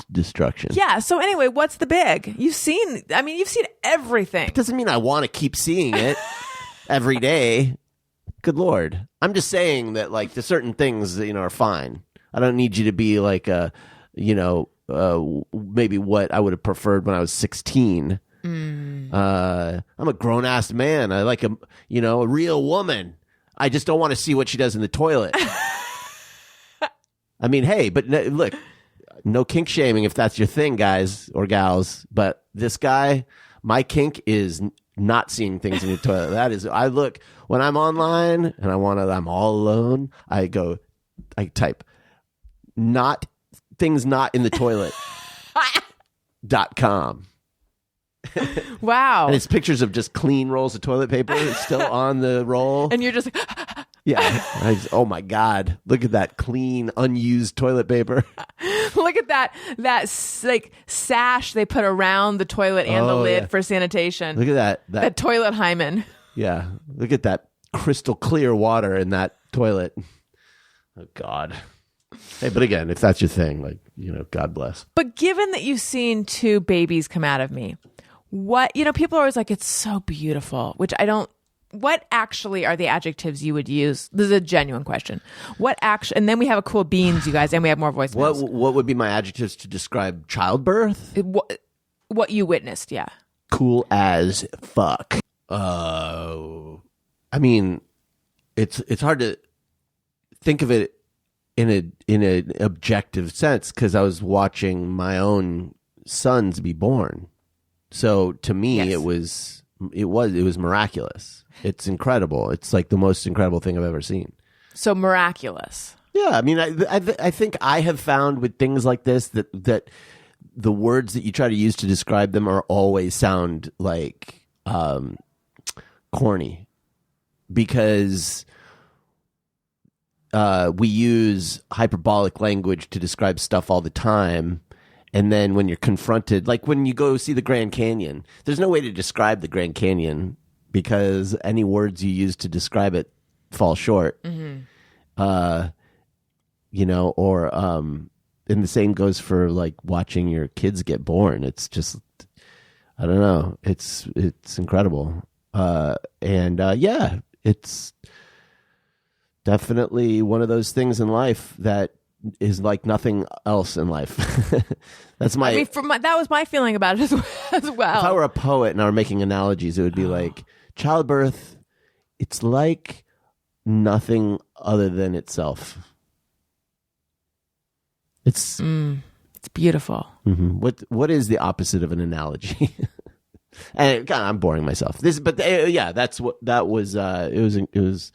destruction. Yeah, so anyway, what's the big? You've seen everything. It doesn't mean I want to keep seeing it every day. Good Lord. I'm just saying that, like, there's certain things that, are fine. I don't need you to be like maybe what I would have preferred when I was 16. I'm a grown-ass man. I like a real woman. I just don't want to see what she does in the toilet. I mean, hey, but look, no kink shaming if that's your thing, guys or gals. But this guy, my kink is not seeing things in the toilet. That is, I look when I'm online and I'm all alone. I type not things not in the toilet .com. Wow. And it's pictures of just clean rolls of toilet paper still on the roll. And you're just like, yeah. Oh my God. Look at that clean, unused toilet paper. look at that like sash they put around the toilet and the lid for sanitation. Look at that toilet hymen. Yeah. Look at that crystal clear water in that toilet. Oh God. Hey, but again, if that's your thing, like, God bless. But given that you've seen two babies come out of me, what, people are always like, it's so beautiful, which I don't, what actually are the adjectives you would use? This is a genuine question. And then we have a Kewl Beanz, you guys, and we have more voicemails. What would be my adjectives to describe childbirth? What you witnessed, yeah. Cool as fuck. I mean, it's hard to think of it in an objective sense because I was watching my own sons be born. So to me, Yes. it was it was miraculous. It's incredible. It's like the most incredible thing I've ever seen. So miraculous. Yeah, I mean, I think I have found with things like this that the words that you try to use to describe them are always sound like corny, because we use hyperbolic language to describe stuff all the time. And then when you're confronted, like when you go see the Grand Canyon, there's no way to describe the Grand Canyon because any words you use to describe it fall short. Mm-hmm. Or and the same goes for like watching your kids get born. It's just, I don't know. It's incredible. It's definitely one of those things in life that is like nothing else in life. That's my. I mean, that was my feeling about it as well. If I were a poet and I were making analogies, it would be like childbirth. It's like nothing other than itself. It's beautiful. Mm-hmm. What is the opposite of an analogy? And God, I'm boring myself. That's what that was. It was.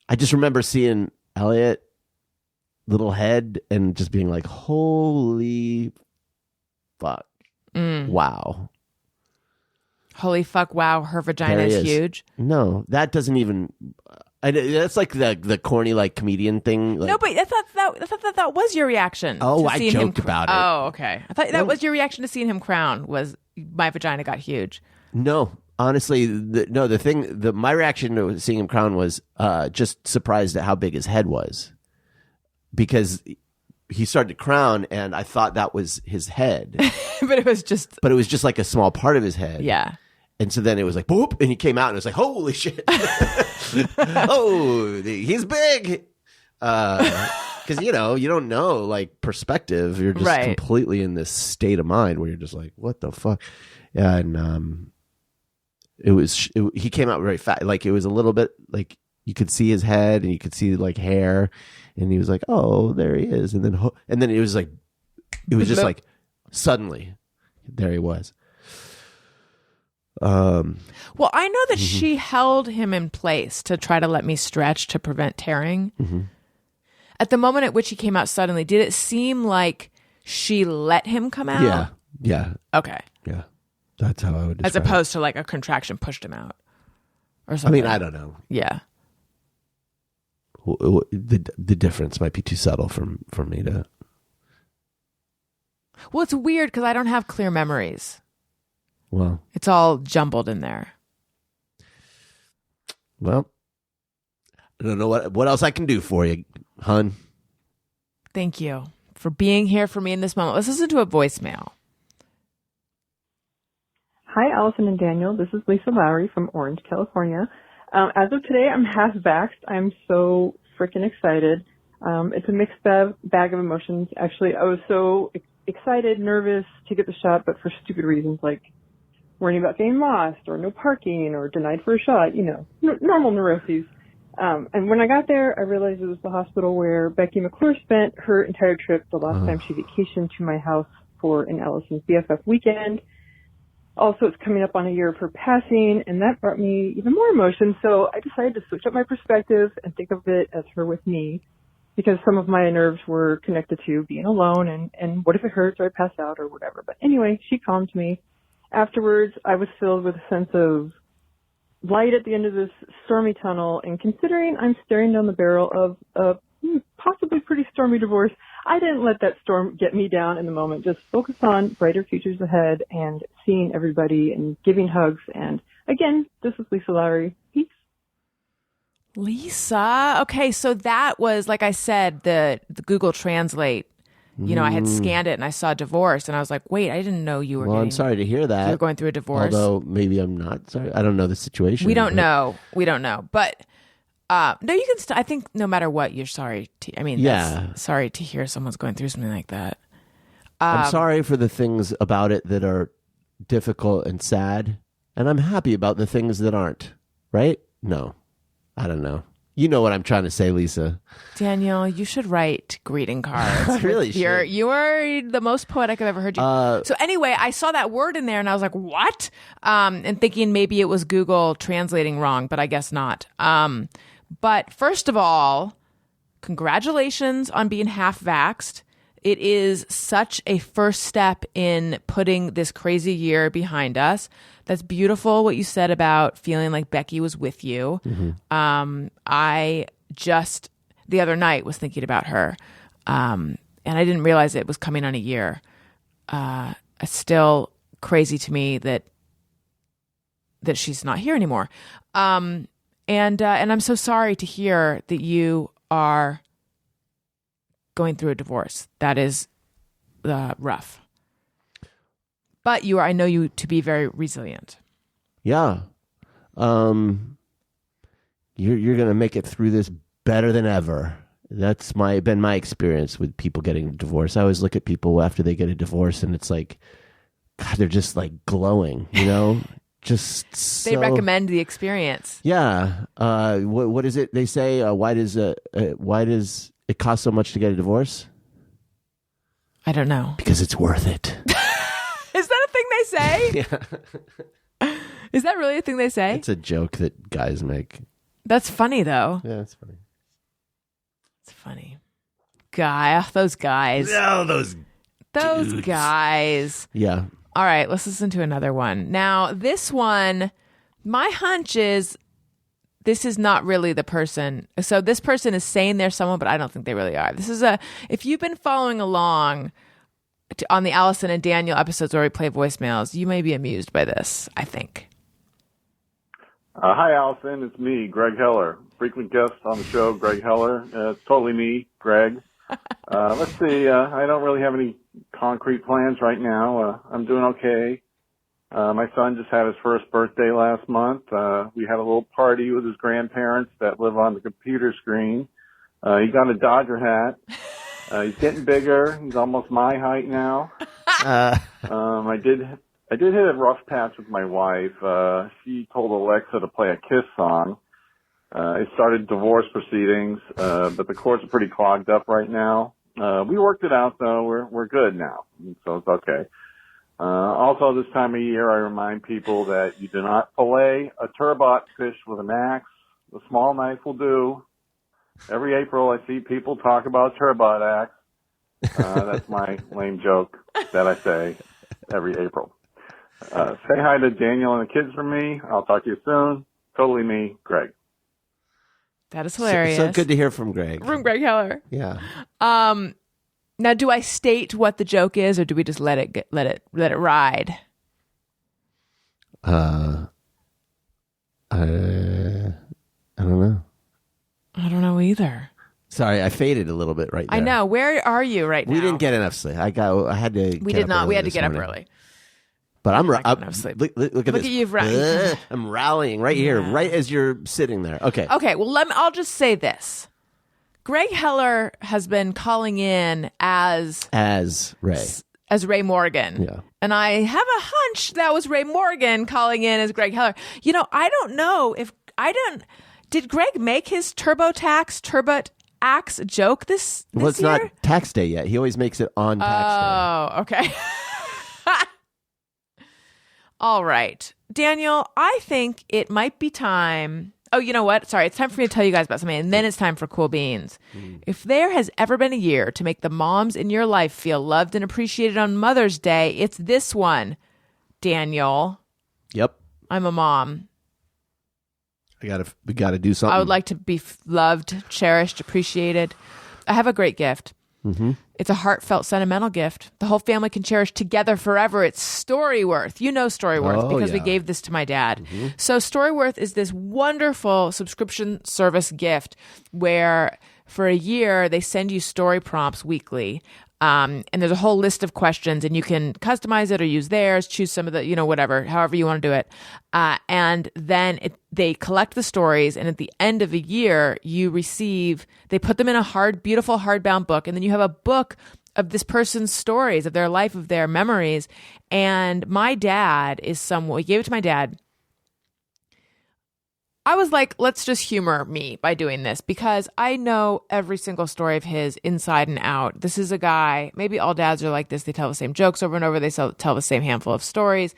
I just remember seeing Elliot, little head, and just being like, "Holy fuck! Wow! Holy fuck! Wow! Her vagina is huge." No, that doesn't even. That's like the corny like comedian thing. Like, no, but I thought that was your reaction. Oh, to I seeing joked him about it. Oh, okay. I thought that was your reaction to seeing him crown. Was my vagina got huge? No, honestly, my reaction to seeing him crown was just surprised at how big his head was, because he started to crown, and I thought that was his head, but it was just like a small part of his head. Yeah. And so then it was like, boop, and he came out, and it was like, holy shit. Oh, he's big. Because, you don't know, like, perspective. You're just completely in this state of mind where you're just like, what the fuck? Yeah, and he came out very fast. Like, it was a little bit, like, you could see his head, and you could see, like, hair. And he was like, oh, there he is. And then it was like, it was just like, suddenly, there he was. Well, I know that she held him in place to try to let me stretch to prevent tearing. Mm-hmm. At the moment at which he came out suddenly, did it seem like she let him come out? Yeah. Okay. Yeah. That's how I would describe As opposed to like a contraction pushed him out or I something. mean, I don't know. Yeah. The difference might be too subtle for me to. Well, it's weird because I don't have clear memories. Well, it's all jumbled in there. Well, I don't know what else I can do for you, hun. Thank you for being here for me in this moment. Let's listen to a voicemail. Hi, Allison and Daniel. This is Lisa Lowry from Orange, California. As of today, I'm half vaxxed. I'm so freaking excited. It's a mixed bag of emotions. Actually, I was so excited, nervous to get the shot, but for stupid reasons like worrying about getting lost or no parking or denied for a shot, normal neuroses. And when I got there, I realized it was the hospital where Becky McClure spent her entire trip the last time she vacationed to my house for an Allison's BFF weekend. Also, it's coming up on a year of her passing, and that brought me even more emotion. So I decided to switch up my perspective and think of it as her with me, because some of my nerves were connected to being alone and what if it hurts or I pass out or whatever. But anyway, she calmed me. Afterwards, I was filled with a sense of light at the end of this stormy tunnel, and considering I'm staring down the barrel of a possibly pretty stormy divorce, I didn't let that storm get me down in the moment. Just focus on brighter futures ahead and seeing everybody and giving hugs. And again, this is Lisa Lowry. Peace. Lisa. Okay, so that was, like I said, the Google Translate. I had scanned it and I saw divorce and I was like, wait, I didn't know you were I'm sorry to hear that. You're going through a divorce. Although maybe I'm not sorry. I don't know the situation. We don't know. But no, you can I think no matter what, you're sorry. Sorry to hear someone's going through something like that. I'm sorry for the things about it that are difficult and sad. And I'm happy about the things that aren't. Right? No. I don't know. You know what I'm trying to say, Lisa. Daniel, you should write greeting cards. I really should. You are the most poetic I've ever heard you. So anyway, I saw that word in there and I was like, what? And thinking maybe it was Google translating wrong, but I guess not. But first of all, congratulations on being half vaxxed. It is such a first step in putting this crazy year behind us. That's beautiful what you said about feeling like Becky was with you. I just the other night was thinking about her, and I didn't realize it was coming on a year. It's still crazy to me that she's not here anymore. And I'm so sorry to hear that you are going through a divorce. That is rough. But I know you to be very resilient. Yeah. You're going to make it through this better than ever. That's been my experience with people getting a divorce. I always look at people after they get a divorce and it's like, God, they're just like glowing, you know? Just so... They recommend the experience. Yeah. What is it they say? Why does it cost so much to get a divorce? I don't know. Because it's worth it. Is that a thing they say? Yeah. Is that really a thing they say? It's a joke that guys make. That's funny, though. Yeah, it's funny. It's funny. Those guys. No, those dudes. Guys. Yeah. All right, let's listen to another one. Now, this one, my hunch is this is not really the person. So this person is saying they're someone, but I don't think they really are. If you've been following along on the Allison and Daniel episodes where we play voicemails, you may be amused by this, I think. Hi, Allison. It's me, Greg Heller. Frequent guest on the show, Greg Heller. It's totally me, Greg. Let's see. I don't really have any concrete plans right now. I'm doing okay. My son just had his first birthday last month. We had a little party with his grandparents that live on the computer screen. He got a Dodger hat. He's getting bigger. He's almost my height now. I did hit a rough patch with my wife. She told Alexa to play a Kiss song. It started divorce proceedings, but the courts are pretty clogged up right now. We worked it out though. We're good now, so it's okay. Also, this time of year, I remind people that you do not fillet a turbot fish with an axe. The small knife will do. Every April, I see people talk about turbot axe. That's my lame joke that I say every April. Say hi to Daniel and the kids from me. I'll talk to you soon. Totally me, Greg. That is hilarious. So good to hear from Greg. From Greg Heller. Yeah. Now, do I state what the joke is, or do we just let it ride? I don't know. I don't know either. Sorry, I faded a little bit right there. I know. Where are you right now? We didn't get enough sleep. I had to. We did not. We had to get up early. But I'm look at Look at you. I'm rallying right here, right as you're sitting there. Okay. Okay. Well, I'll just say this. Greg Heller has been calling in as Ray Morgan. Yeah. And I have a hunch that was Ray Morgan calling in as Greg Heller. You know, I don't know did Greg make his TurboTax axe joke this Well, it's year? not tax day yet. He always makes it on tax day. Oh, okay. All right. Daniel, I think it might be time. Oh, you know what? Sorry, it's time for me to tell you guys about something, and then it's time for Kewl Beanz. If there has ever been a year to make the moms in your life feel loved and appreciated on Mother's Day, it's this one, Daniel. Yep. I'm a mom. We gotta do something. I would like to be loved, cherished, appreciated. I have a great gift. Mm-hmm. It's a heartfelt, sentimental gift. The whole family can cherish together forever. It's Storyworth. You know Storyworth because we gave this to my dad. Mm-hmm. So Storyworth is this wonderful subscription service gift where for a year they send you story prompts weekly. And there's a whole list of questions and you can customize it or use theirs, choose some of the, whatever, however you want to do it. And then they collect the stories. And at the end of a year, they put them in a beautiful hardbound book. And then you have a book of this person's stories, of their life, of their memories. And my dad is we gave it to my dad. I was like, let's just humor me by doing this because I know every single story of his inside and out. This is a guy, maybe all dads are like this. They tell the same jokes over and over. They tell the same handful of stories.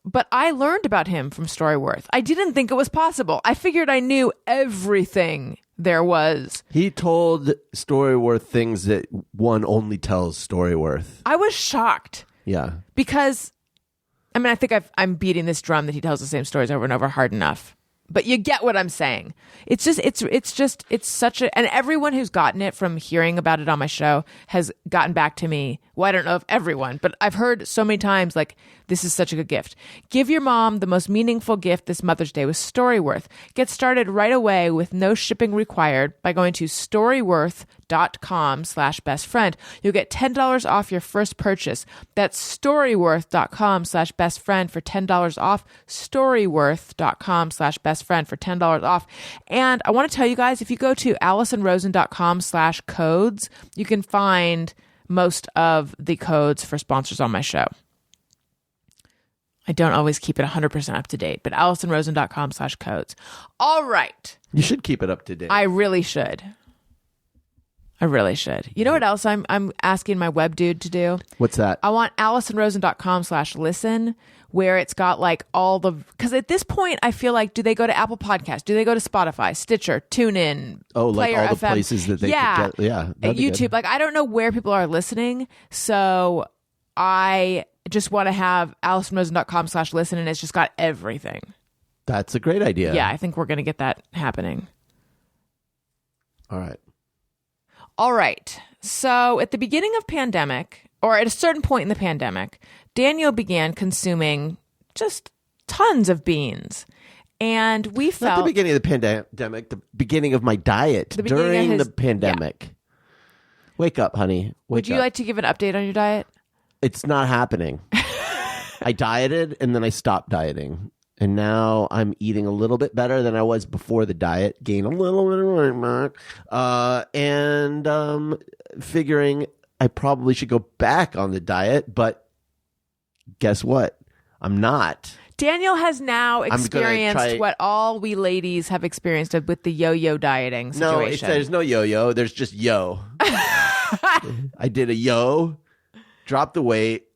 But I learned about him from Storyworth. I didn't think it was possible. I figured I knew everything there was. He told Storyworth things that one only tells Storyworth. I was shocked. Yeah. Because, I mean, I think I'm beating this drum that he tells the same stories over and over hard enough. But you get what I'm saying. It's such a, and everyone who's gotten it from hearing about it on my show has gotten back to me. Well, I don't know if everyone, but I've heard so many times, like, this is such a good gift. Give your mom the most meaningful gift this Mother's Day with Storyworth. Get started right away with no shipping required by going to storyworth.com/bestfriend. You'll get $10 off your first purchase. That's storyworth.com/bestfriend for $10 off. Storyworth.com/bestfriend for $10 off. And I want to tell you guys, if you go to AllisonRosen.com/codes, you can find most of the codes for sponsors on my show. I don't always keep it 100% up to date, but AllisonRosen.com/codes. All right. You should keep it up to date. I really should. You know what else I'm asking my web dude to do? What's that? I want AllisonRosen.com/listen, where it's got like all the, because at this point I feel like, do they go to Apple Podcasts? Do they go to Spotify, Stitcher, TuneIn? Oh, like Player all FM? the places that they could get. Yeah. At YouTube. Good. Like, I don't know where people are listening. So I just want to have AllisonRosen.com/listen, and it's just got everything. That's a great idea. Yeah, I think we're going to get that happening. All right. So at the beginning of pandemic, or at a certain point in the pandemic, Daniel began consuming just tons of beans. And we felt... Not the beginning of the pandemic, the beginning of my diet during the pandemic. Yeah. Wake up, honey. Would you like to give an update on your diet? It's not happening. I dieted and then I stopped dieting. And now I'm eating a little bit better than I was before the diet. Gained a little bit of weight back. And figuring I probably should go back on the diet. But guess what? I'm not. Daniel has now experienced what all we ladies have experienced with the yo-yo dieting situation. No, there's no yo-yo. There's just yo. I did a yo, dropped the weight,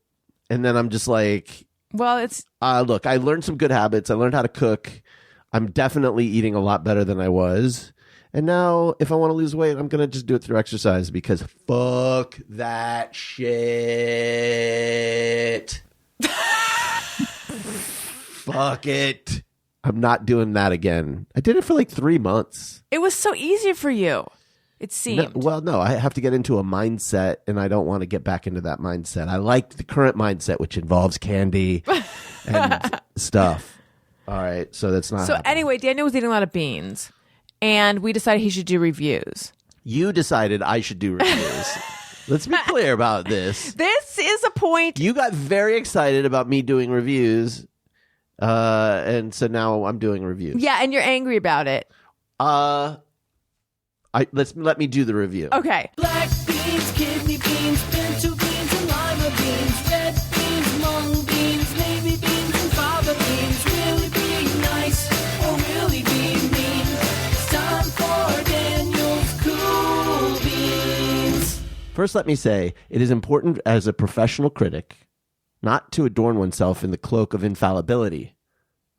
and then I'm just like... Well, it's... look, I learned some good habits. I learned how to cook. I'm definitely eating a lot better than I was. And now, if I want to lose weight, I'm going to just do it through exercise because fuck that shit. Fuck it. I'm not doing that again. I did it for like 3 months. It was so easy for you. It seemed. No, I have to get into a mindset, and I don't want to get back into that mindset. I like the current mindset, which involves candy and stuff. All right, so that's not. So happening. Anyway, Daniel was eating a lot of beans, and we decided he should do reviews. You decided I should do reviews. Let's be clear about this. This is a point. You got very excited about me doing reviews, and so now I'm doing reviews. Yeah, and you're angry about it. Let me do the review. Okay. Black beans, kidney beans, pinto beans, and lima beans, red beans, mung beans, navy beans, and fava beans. Really be nice or really be mean. It's time for Daniel's Cool Beans. First, let me say, it is important as a professional critic not to adorn oneself in the cloak of infallibility.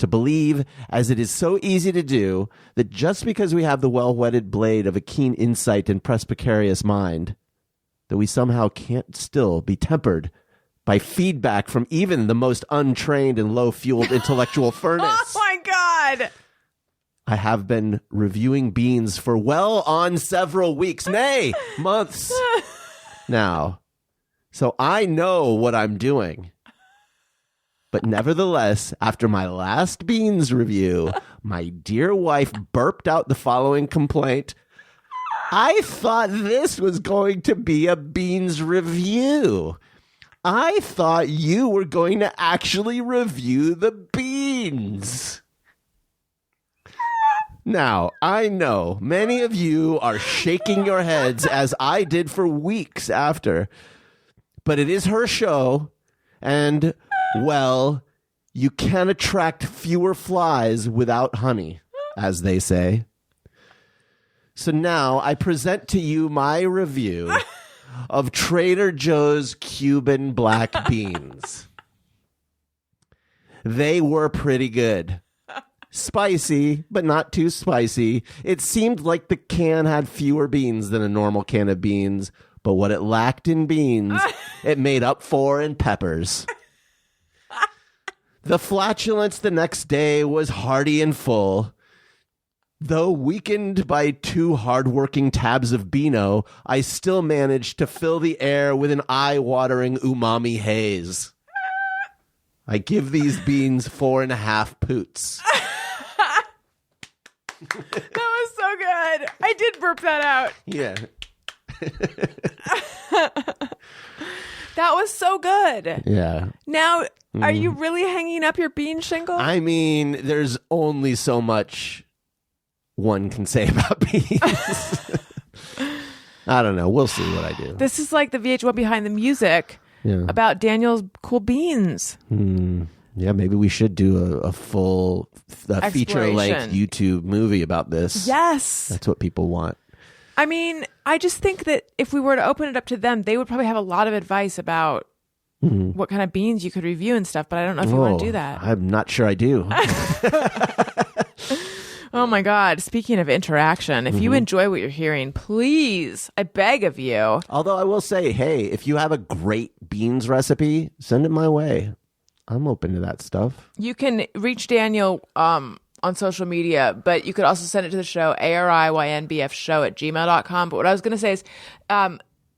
To believe, as it is so easy to do, that just because we have the well-whetted blade of a keen insight and perspicacious mind, that we somehow can't still be tempered by feedback from even the most untrained and low-fueled intellectual furnace. Oh my God! I have been reviewing beans for well on several weeks, nay, months now. So I know what I'm doing. But nevertheless, after my last beans review, my dear wife burped out the following complaint. I thought this was going to be a beans review. I thought you were going to actually review the beans. Now, I know many of you are shaking your heads as I did for weeks after, but it is her show, and... well, you can attract fewer flies without honey. as they say. So now I present to you my review of Trader Joe's Cuban black beans. They were pretty good. Spicy, but not too spicy. It seemed like the can had fewer beans than a normal can of beans, but what it lacked in beans, it made up for in peppers. The flatulence the next day was hearty and full. Though weakened by 2 hard-working tabs of Beano, I still managed to fill the air with an eye-watering umami haze. I give these beans 4.5 poots. That was so good. I did burp that out. Yeah. That was so good. Yeah. Now, are you really hanging up your bean shingle? I mean, there's only so much one can say about beans. I don't know. We'll see what I do. This is like the VH1 Behind the Music about Daniel's cool beans. Yeah, maybe we should do a full feature-length YouTube movie about this. Yes. That's what people want. I mean, I just think that if we were to open it up to them, they would probably have a lot of advice about what kind of beans you could review and stuff, but I don't know if you want to do that. I'm not sure I do. Oh my God. Speaking of interaction, if you enjoy what you're hearing, please, I beg of you. Although I will say, hey, if you have a great beans recipe, send it my way. I'm open to that stuff. You can reach Daniel on social media, but you could also send it to the show, ariynbfshow@gmail.com. But what I was going to say is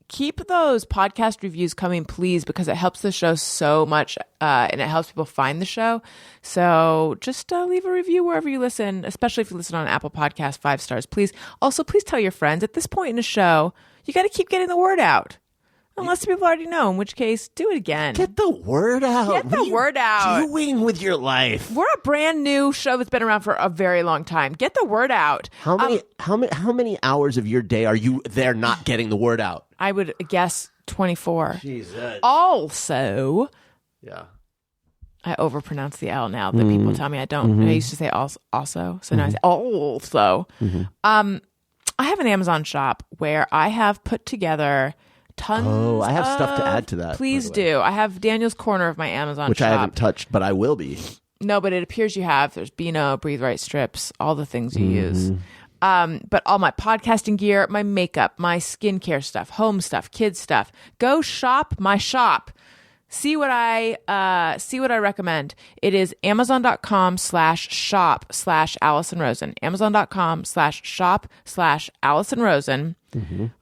keep those podcast reviews coming, please, because it helps the show so much and it helps people find the show. So just leave a review wherever you listen, especially if you listen on Apple Podcasts, 5 stars, please. Also, please tell your friends. At this point in the show, you got to keep getting the word out. Unless people already know, in which case, do it again. Get the word out. Get the word out. What are you doing with your life? We're a brand new show that's been around for a very long time. Get the word out. How many hours of your day are you there not getting the word out? I would guess 24. Jesus. Also, Yeah. I overpronounce the L now that people tell me I don't. I used to say also, so now I say also. I have an Amazon shop where I have put together tons. Oh, I have stuff to add to that. Please do. I have Daniel's corner of my Amazon which shop. I haven't touched, but I will be. No, but it appears you have. There's Beano, Breathe Right strips, all the things you use. But all my podcasting gear, my makeup, my skincare stuff, home stuff, kids stuff. Go shop my shop. See what I recommend. It is amazon.com/shop/Allison Rosen. Amazon.com/shop/Allison Rosen.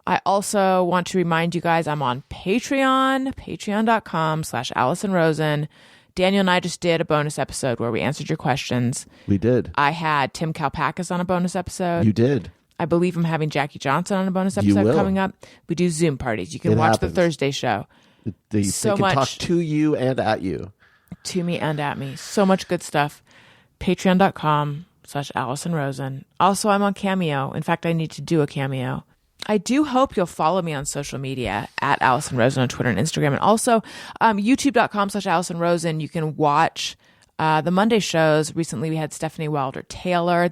I also want to remind you guys I'm on Patreon, patreon.com/Allison Rosen. Daniel and I just did a bonus episode where we answered your questions. We did. I had Tim Kalpakis on a bonus episode. You did. I believe I'm having Jackie Johnson on a bonus episode coming up. We do Zoom parties. You can watch the Thursday show. They can talk to you and at you. To me and at me. So much good stuff. Patreon.com/Allison Rosen. Also, I'm on Cameo. In fact, I need to do a Cameo. I do hope you'll follow me on social media at Allison Rosen on Twitter and Instagram. And also, youtube.com/Allison Rosen. You can watch the Monday shows. Recently, we had Stephanie Wilder-Taylor.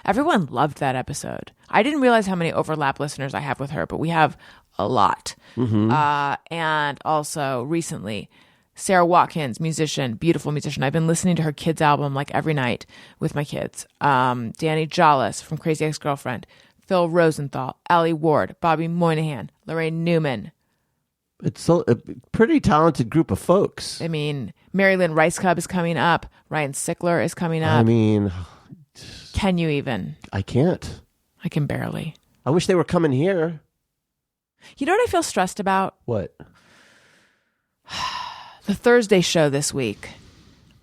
Everyone loved that episode. I didn't realize how many overlap listeners I have with her, but we have a lot. And also, recently, Sarah Watkins, beautiful musician. I've been listening to her kids' album like every night with my kids. Danny Jollis from Crazy Ex-Girlfriend. Phil Rosenthal, Allie Ward, Bobby Moynihan, Lorraine Newman. It's a pretty talented group of folks. I mean, Mary Lynn Rice Cub is coming up. Ryan Sickler is coming up. I mean, can you even? I can't. I can barely. I wish they were coming here. You know what I feel stressed about? What? The Thursday show this week.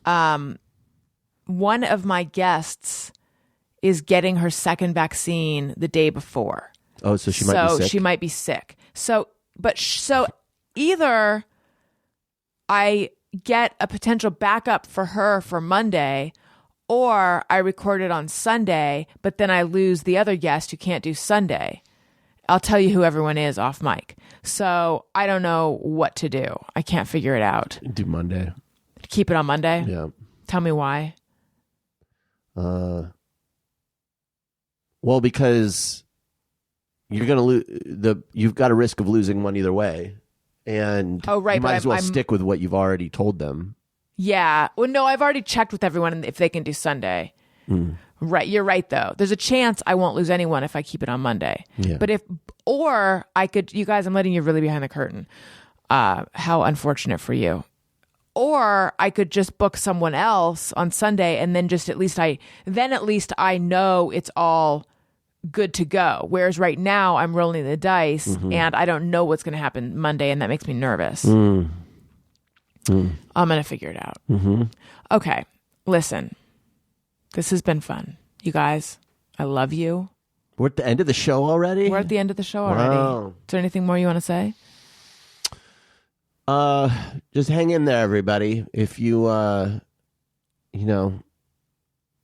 One of my guests is getting her second vaccine the day before. Oh, so she might be sick? She might be sick. So either I get a potential backup for her for Monday, or I record it on Sunday, but then I lose the other guest who can't do Sunday. I'll tell you who everyone is off mic. So I don't know what to do. I can't figure it out. Do Monday. Keep it on Monday? Yeah. Tell me why. Well, because you're going to lose you've got a risk of losing one either way. And Oh, right, you might but as well I'm- stick with what you've already told them. Yeah. Well, no, I've already checked with everyone if they can do Sunday. Right. You're right, though. There's a chance I won't lose anyone if I keep it on Monday. Yeah. But or I could, you guys, I'm letting you really behind the curtain. How unfortunate for you. Or I could just book someone else on Sunday and then at least I know it's all good to go. Whereas right now I'm rolling the dice and I don't know what's going to happen Monday, and that makes me nervous. I'm going to figure it out. Okay. Listen, this has been fun. You guys, I love you. We're at the end of the show already? We're at the end of the show already. Wow. Is there anything more you want to say? Just hang in there, everybody. If you,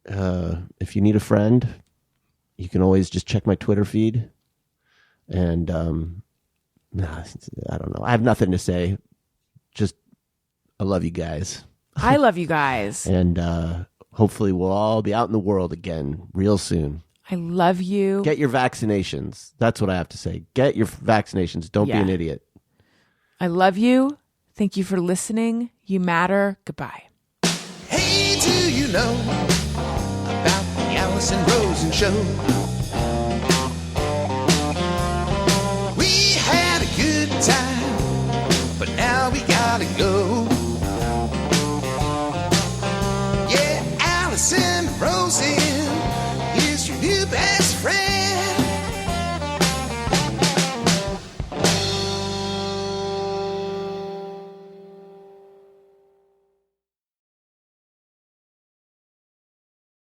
if you need a friend, you can always just check my Twitter feed. And, I don't know. I have nothing to say. Just, I love you guys. I love you guys. And, hopefully we'll all be out in the world again real soon. I love you. Get your vaccinations. That's what I have to say. Get your vaccinations. Don't be an idiot. I love you. Thank you for listening. You matter. Goodbye. Hey, do you know about the Allison Rosen show?